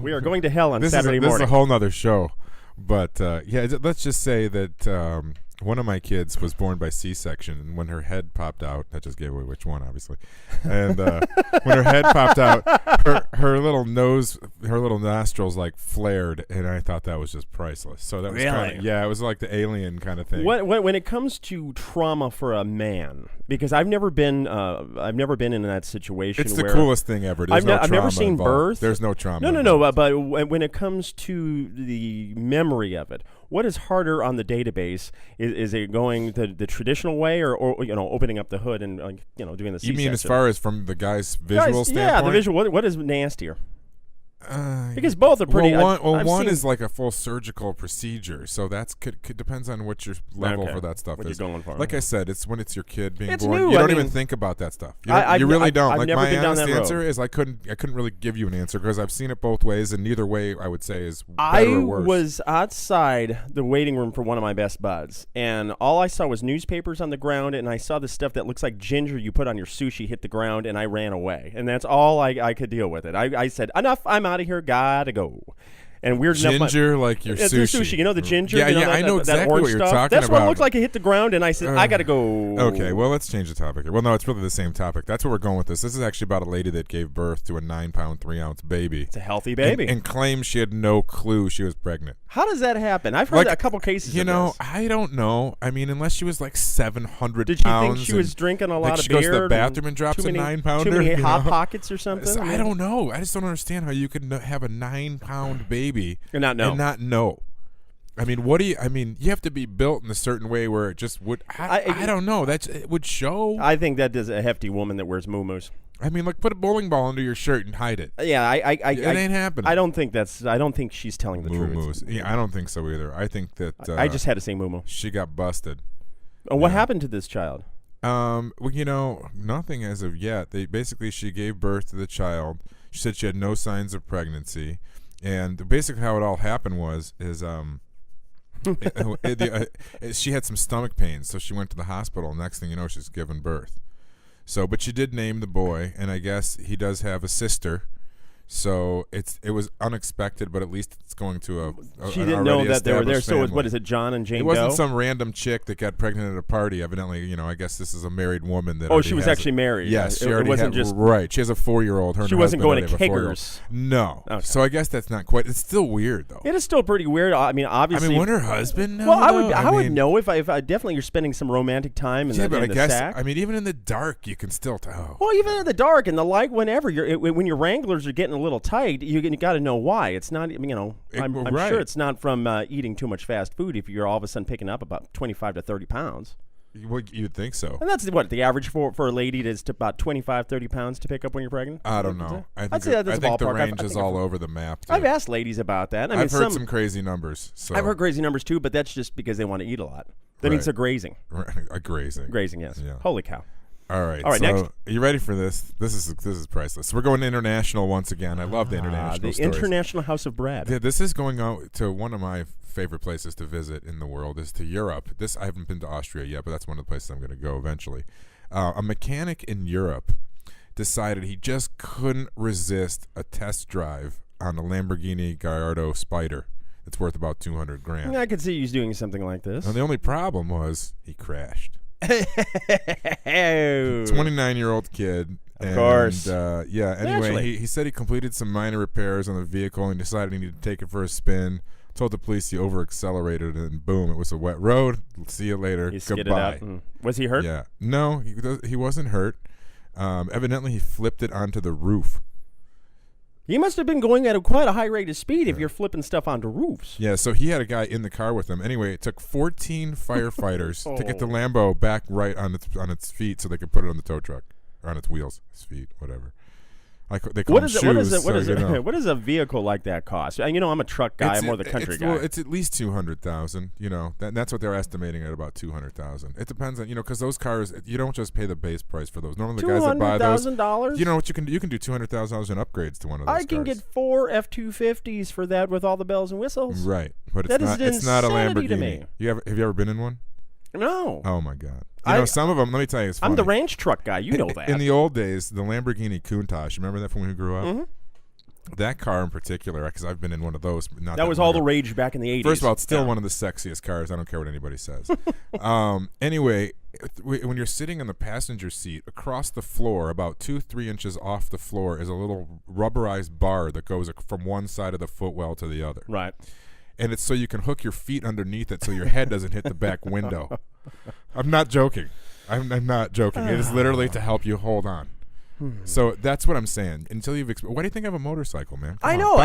we are going to hell on Saturday This is morning. a whole nother show, but let's just say that one of my kids was born by C-section, and when her head popped out, that just gave away which one, obviously. And when her head popped out, her little nose, her little nostrils like flared, and I thought that was just priceless. So that was Really? it was like the Alien kind of thing. When it comes to trauma for a man, because I've never been in that situation. It's the where coolest thing ever. There's I've never trauma seen involved. birth. There's no trauma. No. But when it comes to the memory of it, what is harder on the database? Is it going the traditional way, or opening up the hood and doing the C-section? You mean as far as from the guy's visual standpoint? Yeah, the visual. What is nastier? Because both are pretty. One is like a full surgical procedure, so that's could depends on what your level for that stuff what is. you're going for. Like I said, it's when it's your kid being It's born. new. You I don't even mean, think about that stuff. I You really don't. I've Like never my been down honest that road. answer is I couldn't really give you an answer because I've seen it both ways, and neither way I would say is better I or worse. was outside the waiting room for one of my best buds, and all I saw was newspapers on the ground, and I saw the stuff that looks like ginger you put on your sushi hit the ground, and I ran away. And that's all I could deal with it. I said, enough, I'm out of here, gotta go. and weird ginger like your enough. sushi. It's sushi. You know the ginger? Yeah, you know yeah, that, I know that exactly orange what you're stuff? talking That's about. what it looked like. It hit the ground, and I said, I got to go. Okay, well, let's change the topic here. Well, no, it's really the same topic. That's where we're going with this. This is actually about a lady that gave birth to a 9-pound, 3-ounce baby. It's a healthy baby. And claims she had no clue she was pregnant. How does that happen? I've heard a couple cases You of know, this. I don't know. I mean, unless she was like 700 Did she pounds. think she was drinking a lot like of she beer? goes to the bathroom and drops too many, a 9-pounder? Too many you Hot know? Pockets or something? I don't know. I just don't understand how you could have a 9-pound baby and not know. I mean, you have to be built in a certain way where it just would. I don't know. It would show. I think that is a hefty woman that wears moo-moos. I mean, like, put a bowling ball under your shirt and hide it. Yeah, it ain't happening. I don't think she's telling the truth. Yeah, I don't think so either. I think that I just had to say moo-moo. She got busted. What happened to this child? Well, nothing as of yet. She gave birth to the child. She said she had no signs of pregnancy, and basically how it all happened is she had some stomach pains, so she went to the hospital. Next thing you know, she's given birth. So, but she did name the boy, and I guess he does have a sister. So it was unexpected, but at least it's going to she didn't know that they were there. So family. what is it, John and Jane It wasn't Doe? some random chick that got pregnant at a party. Evidently, I guess this is a married woman that. Oh, she was actually married. Yes, she it wasn't just right. She has a 4-year-old. She wasn't going to Kickers. No. Okay. So I guess that's not quite. It's still weird though. It is still pretty weird. I mean, obviously. Wouldn't her husband know? Well, I would know if I definitely you're spending some romantic time in but I the guess sack. I mean, even in the dark, you can still tell. Well, even in the dark and the light, whenever when your Wranglers are getting a little tight, you got to know why. It's not. I'm right. sure it's not from eating too much fast food. If you're all of a sudden picking up about 25 to 30 pounds. You'd think so. And that's what the average for a lady is to about 25, 30 pounds to pick up when you're pregnant. I don't know. I think the range is all over the map. Too. I've asked ladies about that. I've heard some crazy numbers. So. I've heard crazy numbers too, but that's just because they want to eat a lot. That means they're grazing. Grazing. Grazing, yes. Yeah. Holy cow. All right. So next. Are you ready for this? This is priceless. We're going international once again. I love the international the stories. International House of Brad. Yeah, this is going out to one of my favorite places to visit in the world is to Europe. I haven't been to Austria yet, but that's one of the places I'm going to go eventually. A mechanic in Europe decided he just couldn't resist a test drive on a Lamborghini Gallardo Spider. It's worth about $200,000. I could see he's doing something like this. And the only problem was he crashed. 29-year-old kid. Of course. Anyway, he said he completed some minor repairs on the vehicle and decided he needed to take it for a spin. Told the police he over-accelerated and boom, it was a wet road. See you later. He skidded Goodbye. out. Was he hurt? Yeah. No, he wasn't hurt. Evidently, he flipped it onto the roof. He must have been going at quite a high rate of speed if you're flipping stuff onto roofs. Yeah, so he had a guy in the car with him. Anyway, it took 14 firefighters to get the Lambo back right on its feet so they could put it on the tow truck. Or on its wheels, its feet, whatever. They call them shoes. What does a vehicle like that cost? I'm a truck guy. I'm more the country guy. Well, it's at least $200,000. That's what they're estimating at about $200,000. It depends on because those cars you don't just pay the base price for those. Normally the guys that buy those $200,000. You know what you can do? You can do $200,000 in upgrades to one of those. I can cars. get 4 F-250s for that with all the bells and whistles. Right, but That it's is not a insanity Lamborghini. to me. Have you ever been in one? No. Oh my God. Some of them. Let me tell you, it's funny. I'm the ranch truck guy. You know that. In the old days, the Lamborghini Countach. Remember that from when we grew up? Mm-hmm. That car in particular, because I've been in one of those. That was all the rage back in the 80s. First of all, it's still one of the sexiest cars. I don't care what anybody says. Anyway, when you're sitting in the passenger seat, across the floor, about 2-3 inches off the floor, is a little rubberized bar that goes from one side of the footwell to the other. Right. And it's so you can hook your feet underneath it so your head doesn't hit the back window. I'm not joking. I'm not joking. It is literally to help you hold on. So that's what I'm saying. Until you've why do you think I have a motorcycle, man? Come I on. know.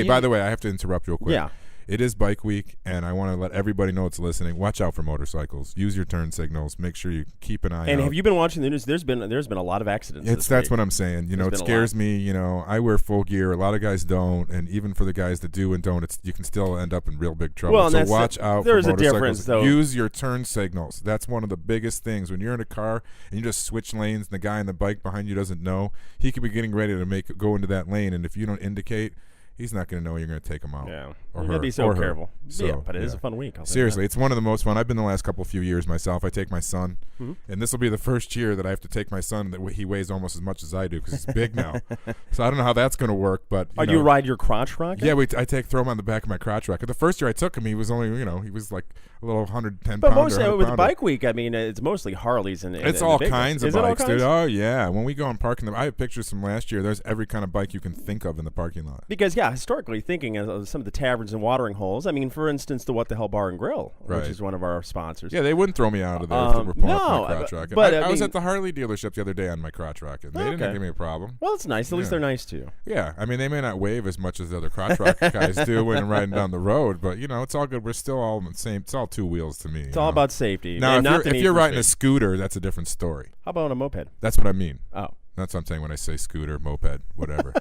By the way, I have to interrupt real quick. Yeah. It is Bike Week, and I want to let everybody know it's listening. Watch out for motorcycles. Use your turn signals. Make sure you keep an eye out. And have you been watching the news? There's been a lot of accidents. That's what I'm saying. It scares me. I wear full gear. A lot of guys don't, and even for the guys that do and don't, you can still end up in real big trouble. Well, so watch out. There's for a difference, though. Use your turn signals. That's one of the biggest things. When you're in a car and you just switch lanes, and the guy on the bike behind you doesn't know, he could be getting ready to go into that lane, and if you don't indicate, he's not going to know you're going to take him out. Yeah. Or You her. gotta be so or her. careful. So, yeah, but it is a fun week. I'll say Seriously, that. it's one of the most fun. I've been the last few years myself. I take my son, Mm-hmm. and this will be the first year that I have to take my son that he weighs almost as much as I do because he's big now. So I don't know how that's going to work. But Do you ride your crotch rocket? Yeah, I throw him on the back of my crotch rocket. The first year I took him, he was only he was like a little 110 But pounder. mostly 100 with pounder. Bike Week, I mean, it's mostly Harleys and It's and all the big kinds ones. of Is it all bikes, dude. kinds? Oh yeah, when we go and park in them, I have pictures from last year. There's every kind of bike you can think of in the parking lot. Because historically thinking of some of the taverns and watering holes. I mean, for instance, the What the Hell Bar and Grill, Right. which is one of our sponsors. Yeah, they wouldn't throw me out of there if they were pulling up no, my crotch rocket. but I was mean- at the Harley dealership the other day on my crotch rocket. They Okay. didn't give me a problem. Well, it's nice. At least Yeah. they're nice to you. Yeah, I mean, they may not wave as much as the other crotch rocket guys do when riding down the road, but it's all good. We're still all on the same. It's all two wheels to me. It's all about safety. Now, and if you're riding a scooter, that's a different story. How about a moped? That's what I mean. Oh. That's what I'm saying when I say scooter, moped, whatever.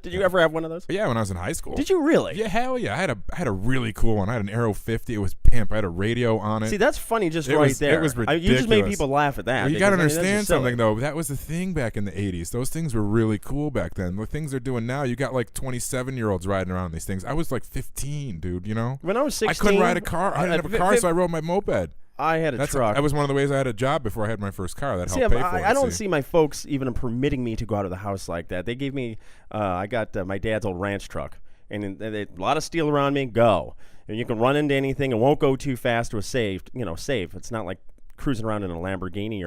Did you ever have one of those? But yeah, when I was in high school. Did you really? Yeah, hell yeah. I had a really cool one. I had an Aero 50. It was pimp. I had a radio on it. See, that's funny just It right was- there. it was You just made ridiculous. people laugh at that. Well, you got to because, I mean, that's understand just silly. something, though. That was the thing back in the 80s. Those things were really cool back then. The things they're doing now, you got like 27-year-olds riding around these things. I was like 15, dude, When I was 16, I couldn't ride a car. I didn't have a car, so I rode my moped. I had a truck. That was one of the ways I had a job before I had my first car. That See, helped pay for it. I don't see my folks even permitting me to go out of the house like that. They gave me, I got my dad's old ranch truck, and a lot of steel around me. Go, and you can run into anything. It won't go too fast or safe. Safe. It's not like cruising around in a Lamborghini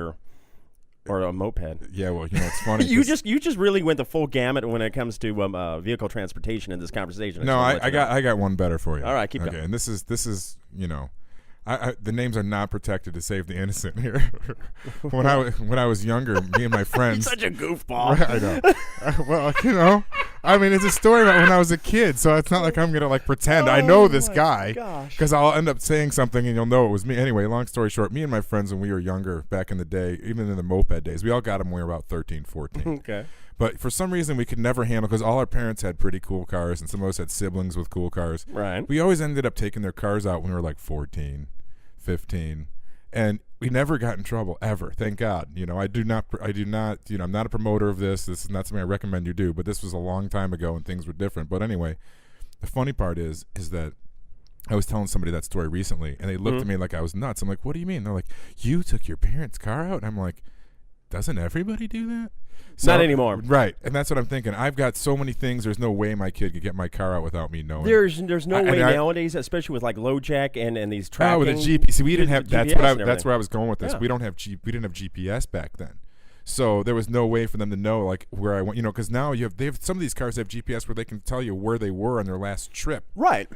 or a moped. Yeah, well, it's funny. you just really went the full gamut when it comes to vehicle transportation in this conversation. No, I I got one better for you. All right, keep going. And this is the names are not protected to save the innocent here. when I was younger, me and my friends. You're such a goofball. I know. Well, I mean, it's a story about when I was a kid, so it's not like I'm gonna pretend I know this my guy, gosh. because I'll end up saying something and you'll know it was me. Anyway, long story short, me and my friends when we were younger, back in the day, even in the moped days, we all got them when we were about 13, 14. Okay. But for some reason, we could never handle, because all our parents had pretty cool cars, and some of us had siblings with cool cars. Right. We always ended up taking their cars out when we were like 14, 15, and we never got in trouble ever. Thank God. I do not. I'm not a promoter of this. This is not something I recommend you do. But this was a long time ago, and things were different. But anyway, the funny part is that I was telling somebody that story recently, and they looked at me like I was nuts. I'm like, "What do you mean?" They're like, "You took your parents' car out?" And I'm like, "Doesn't everybody do that?" Not anymore. Right. And that's what I'm thinking. I've got so many things. There's no way my kid could get my car out without me knowing. There's no way I- nowadays, especially with like low jack and these tracking. Oh, with a GPS. See, we didn't have. That's GPS what. and That's everything. where I was going with this. Yeah. We didn't have GPS back then, so there was no way for them to know like where I went. Because now they have some of these cars have GPS where they can tell you where they were on their last trip. Right.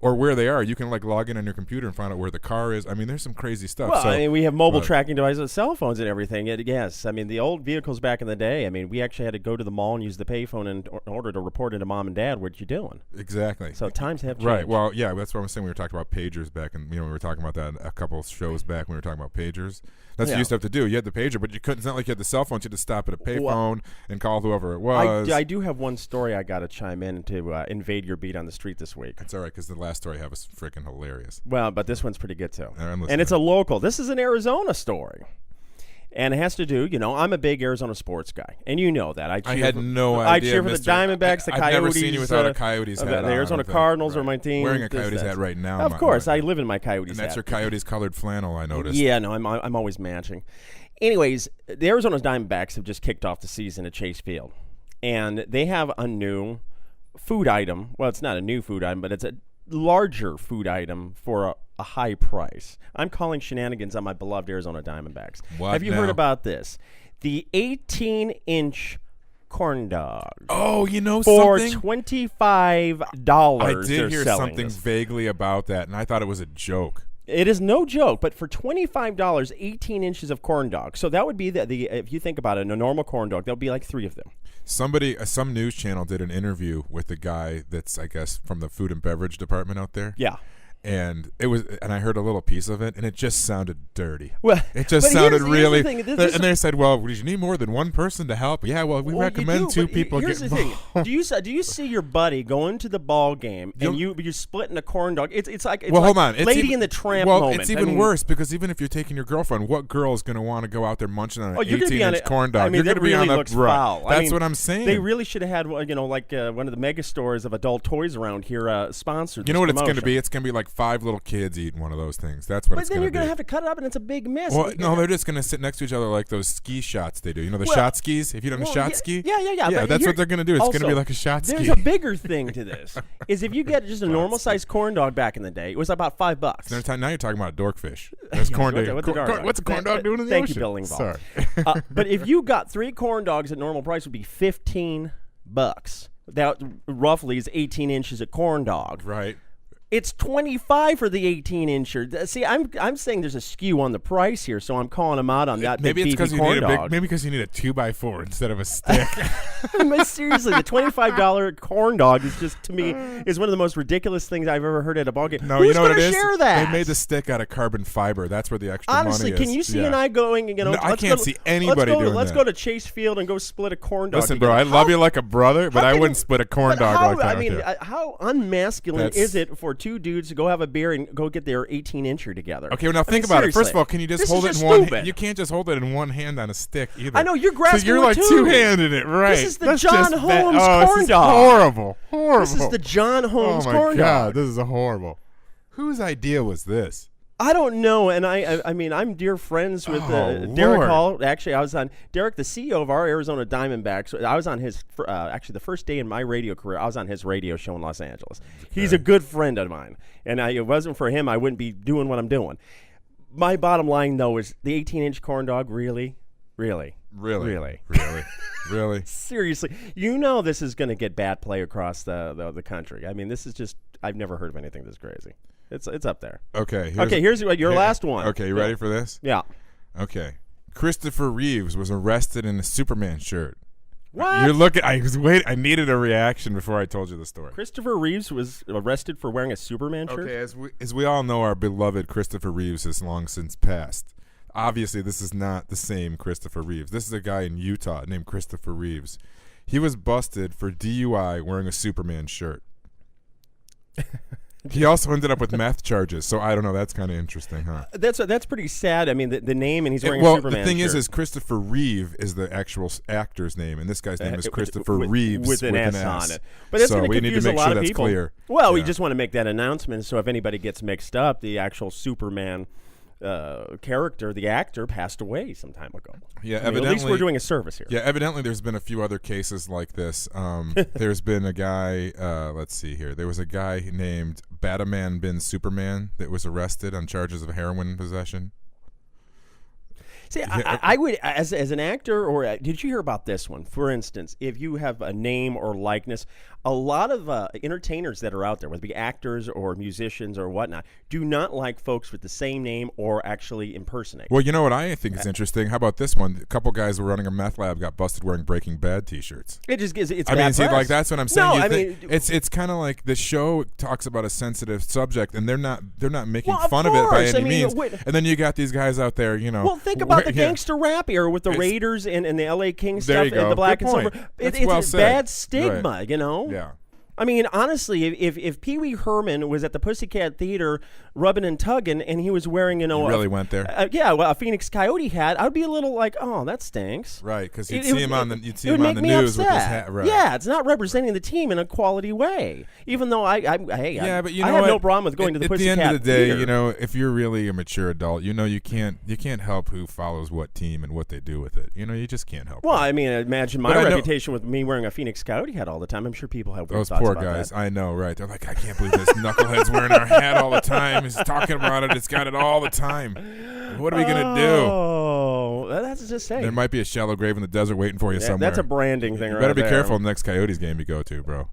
Or where they are. You can log in on your computer and find out where the car is. I mean, there's some crazy stuff. Well, So, I mean, we have mobile tracking devices, cell phones, and everything. Yes, I mean, the old vehicles back in the day. I mean, we actually had to go to the mall and use the payphone in order to report it to mom and dad. What you doing? Exactly. So times have changed. Right. Well, yeah, that's what I was saying. We were talking about pagers back, and we were talking about that a couple of shows back when we were talking about pagers. That's what you used to have to do. You had the pager, but you couldn't. It's not like you had the cell phone. You had to stop at a payphone and call whoever it was. I do have one story I got to chime in to invade your beat on the street this week. It's all right because the last story I have is freaking hilarious. Well, but this one's pretty good too. I'm listening. And it's a local. This is an Arizona story. And it has to do, I'm a big Arizona sports guy, and you know that. I had no I idea, cheer for the mister. Diamondbacks, the I've Coyotes. never seen you without a Coyotes hat The on, Arizona I think. Cardinals are Right. my team. Wearing a This, Coyotes that. hat right now. Of course, I live in my Coyotes And hat. that's your Coyotes colored flannel, I noticed. Yeah, no, I'm always matching. Anyways, the Arizona Diamondbacks have just kicked off the season at Chase Field, and they have a new food item. Well, it's not a new food item, but it's a larger food item for a high price. I'm calling shenanigans on my beloved Arizona Diamondbacks. What Have you now? heard about this? The 18-inch corn dog. Oh, For something? $25. I they're did hear selling something this. vaguely about that, and I thought it was a joke. It is no joke, but for $25, 18 inches of corn dog. So that would be the if you think about it, a normal corn dog, that would be like 3 of them. Some news channel did an interview with the guy that's, I guess, from the food and beverage department out there. Yeah. And I heard a little piece of it, and it just sounded dirty. Well, it just but sounded here's really. the thing. And they said, "Well, did you need more than one person to help?" Yeah, well, we recommend two people. Here's the thing: do you see your buddy going to the ball game and you're splitting a corn dog? It's like hold on, it's Lady in the Tramp well, moment. it's even worse because even if you're taking your girlfriend, what girl is going to want to go out there munching on an 18-inch corn dog? I mean, you're going to be really on looks the right. foul. That's what I'm saying. They really should have had one of the mega stores of adult toys around here sponsored. You know what it's going to be? be? It's going to be like 5 little kids eating one of those things. That's what But it's then going to be. you're going to have to cut it up, and it's a big mess. Well, no, they're just going to sit next to each other like those ski shots they do. You know the shot skis? If you done a shot ski? Yeah. Yeah, but that's what they're going to do. It's going to be like a shot ski. There's a bigger thing to this. Is if you get just a normal-sized corn dog back in the day, it was about $5. Now you're talking about dorkfish. That's corn dog. What's a corn dog doing in the Thank ocean? you, Building Ball. Sorry. But if you got 3 corn dogs at normal price, it would be $15. That roughly is 18 inches of corn dog. Right. It's $25 for the 18-incher. See, I'm saying there's a skew on the price here, so I'm calling them out on that. Maybe it's because you need maybe because you need a 2x4 instead of a stick. But seriously, the $25 corn dog is just, to me, is one of the most ridiculous things I've ever heard at a ballgame. No, Who's you know what it is? Share that? They made the stick out of carbon fiber. That's where the extra Honestly, money is. can you see and I going? No, I can't see anybody doing Let's that. go to Chase Field and go split a corn dog. Listen, bro, I love you like a brother, but I wouldn't split a corn dog like that. I mean, how unmasculine is it for 2 dudes to go have a beer and go get their 18-incher together? Okay, well, now think about it. First of all, can you just hold it in one hand? You can't just hold it in one hand on a stick either. I know, you're grasping. So you're like two-handed it, right? This is the John Holmes corn dog. Horrible. This is the John Holmes corn dog. Oh my God, this is horrible. Whose idea was this? I don't know, and I mean, I'm dear friends with Derek Hall. Actually, I was on Derek, the CEO of our Arizona Diamondbacks. I was on his actually the first day in my radio career. I was on his radio show in Los Angeles. Okay. He's a good friend of mine, and it wasn't for him, I wouldn't be doing what I'm doing. My bottom line, though, is the 18-inch corn dog really. Seriously, you know this is going to get bad play across the country. I mean, this is just, I've never heard of anything this crazy. It's up there. Okay. Here's your last one. Okay, you ready for this? Yeah. Okay. Christopher Reeves was arrested in a Superman shirt. What? You're looking. I needed a reaction before I told you the story. Christopher Reeves was arrested for wearing a Superman shirt? Okay, as we all know, our beloved Christopher Reeves has long since passed. Obviously, this is not the same Christopher Reeves. This is a guy in Utah named Christopher Reeves. He was busted for DUI wearing a Superman shirt. He also ended up with meth charges, so I don't know. That's kind of interesting, huh? That's pretty sad. I mean, the name, and he's wearing a Superman shirt. Well, the thing is Christopher Reeve is the actual actor's name, and this guy's name is Christopher Reeves with an S on it. But that's so going to confuse a lot of people. Clear. Well, we just want to make that announcement, so if anybody gets mixed up, the actual Superman character, the actor, passed away some time ago. Yeah, evidently. At least we're doing a service here. Yeah, evidently there's been a few other cases like this. There's been a guy, let's see here. There was a guy named Batman bin Superman that was arrested on charges of heroin possession. See, I would, as an actor, or did you hear about this one? For instance, if you have a name or likeness, a lot of entertainers that are out there, whether it be actors or musicians or whatnot, do not like folks with the same name or actually impersonate. Well, you know what I think is interesting? How about this one? A couple guys were running a meth lab got busted wearing Breaking Bad T-shirts. It just gives it's. I mean, see, press. like that's what I'm saying. No, it's kind of like the show talks about a sensitive subject, and they're not making fun of it by any means. And then you got these guys out there, you know. Well, think about the gangster rap era with the Raiders and the L.A. Kings stuff and the black and silver. It's a bad stigma, you know. Yeah. I mean, honestly, if Pee Wee Herman was at the Pussycat Theater rubbing and tugging, and he was wearing, you really went there. A Phoenix Coyote hat, I would be a little like, oh, that stinks. Right, because you'd see him on the news with his hat. Right. Yeah, it's not representing the team in a quality way. Even though I have no problem with going to the Pussycat Theater. At the end of the day, you know, if you're really a mature adult, you know you can't help who follows what team and what they do with it. You know, you just can't help. Well, I mean, imagine my reputation with me wearing a Phoenix Coyote hat all the time. I'm sure people have those thoughts. Poor guys, I know, right? They're like, I can't believe this knucklehead's wearing our hat all the time. He's talking about it. It's got it all the time. What are we gonna do? Oh, that's just saying. There might be a shallow grave in the desert waiting for you somewhere. That's a branding thing. You better be careful in the next Coyotes game you go to, bro.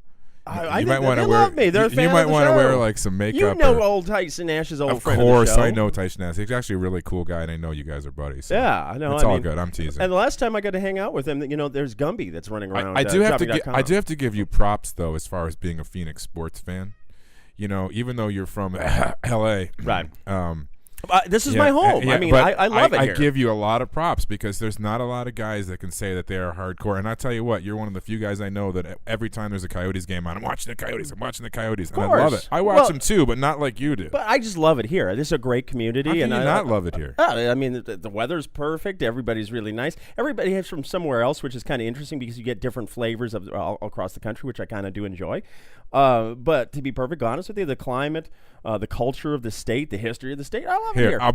You might want to wear. You might want to wear like some makeup. You know, old Tyson Nash's old friend. Of course, of the show. I know Tyson Nash. He's actually a really cool guy, and I know you guys are buddies. So yeah, I know. It's all good. I'm teasing. And the last time I got to hang out with him, you know, there's Gumby that's running around. I do have to give you props though, as far as being a Phoenix sports fan. even though you're from L.A., right? This is my home. I mean, I love it here. I give you a lot of props because there's not a lot of guys that can say that they are hardcore. And I tell you what, you're one of the few guys I know that every time there's a Coyotes game on, I'm watching the Coyotes. And I love it. I watch them too, but not like you do. But I just love it here. This is a great community. How can and you not love it here? I mean, the weather's perfect. Everybody's really nice. Everybody is from somewhere else, which is kind of interesting because you get different flavors of all across the country, which I kind of do enjoy. But to be perfectly honest with you, the climate, the culture of the state, the history of the state, I love it here. I'll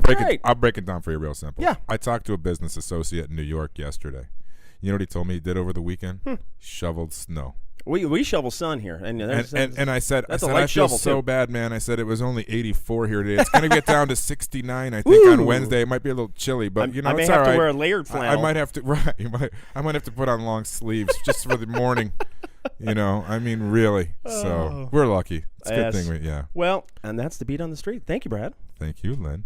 break it down for you real simple. Yeah. I talked to a business associate in New York yesterday. You know what he told me he did over the weekend? Shoveled snow. We shovel sun here, and I said I feel so bad, man. I said it was only 84 here today. It's going to get down to 69, I think, on Wednesday. It might be a little chilly, but I may it's all have right. to wear a layered flannel. I might have to. Right, I might have to put on long sleeves just for the morning. I mean, really. So we're lucky. It's a good thing. Well, and that's the beat on the street. Thank you, Brad. Thank you, Lynn.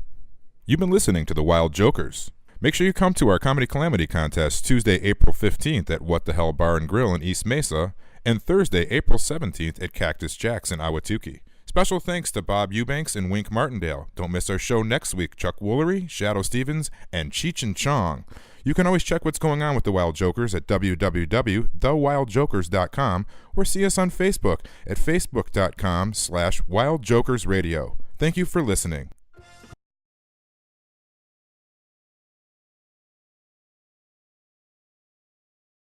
You've been listening to The Wild Jokers. Make sure you come to our Comedy Calamity Contest Tuesday, April 15th at What the Hell Bar and Grill in East Mesa and Thursday, April 17th at Cactus Jack's in Ahwatukee. Special thanks to Bob Eubanks and Wink Martindale. Don't miss our show next week. Chuck Woolery, Shadow Stevens, and Cheech and Chong. You can always check what's going on with The Wild Jokers at www.thewildjokers.com or see us on Facebook at facebook.com/wildjokersradio. Thank you for listening.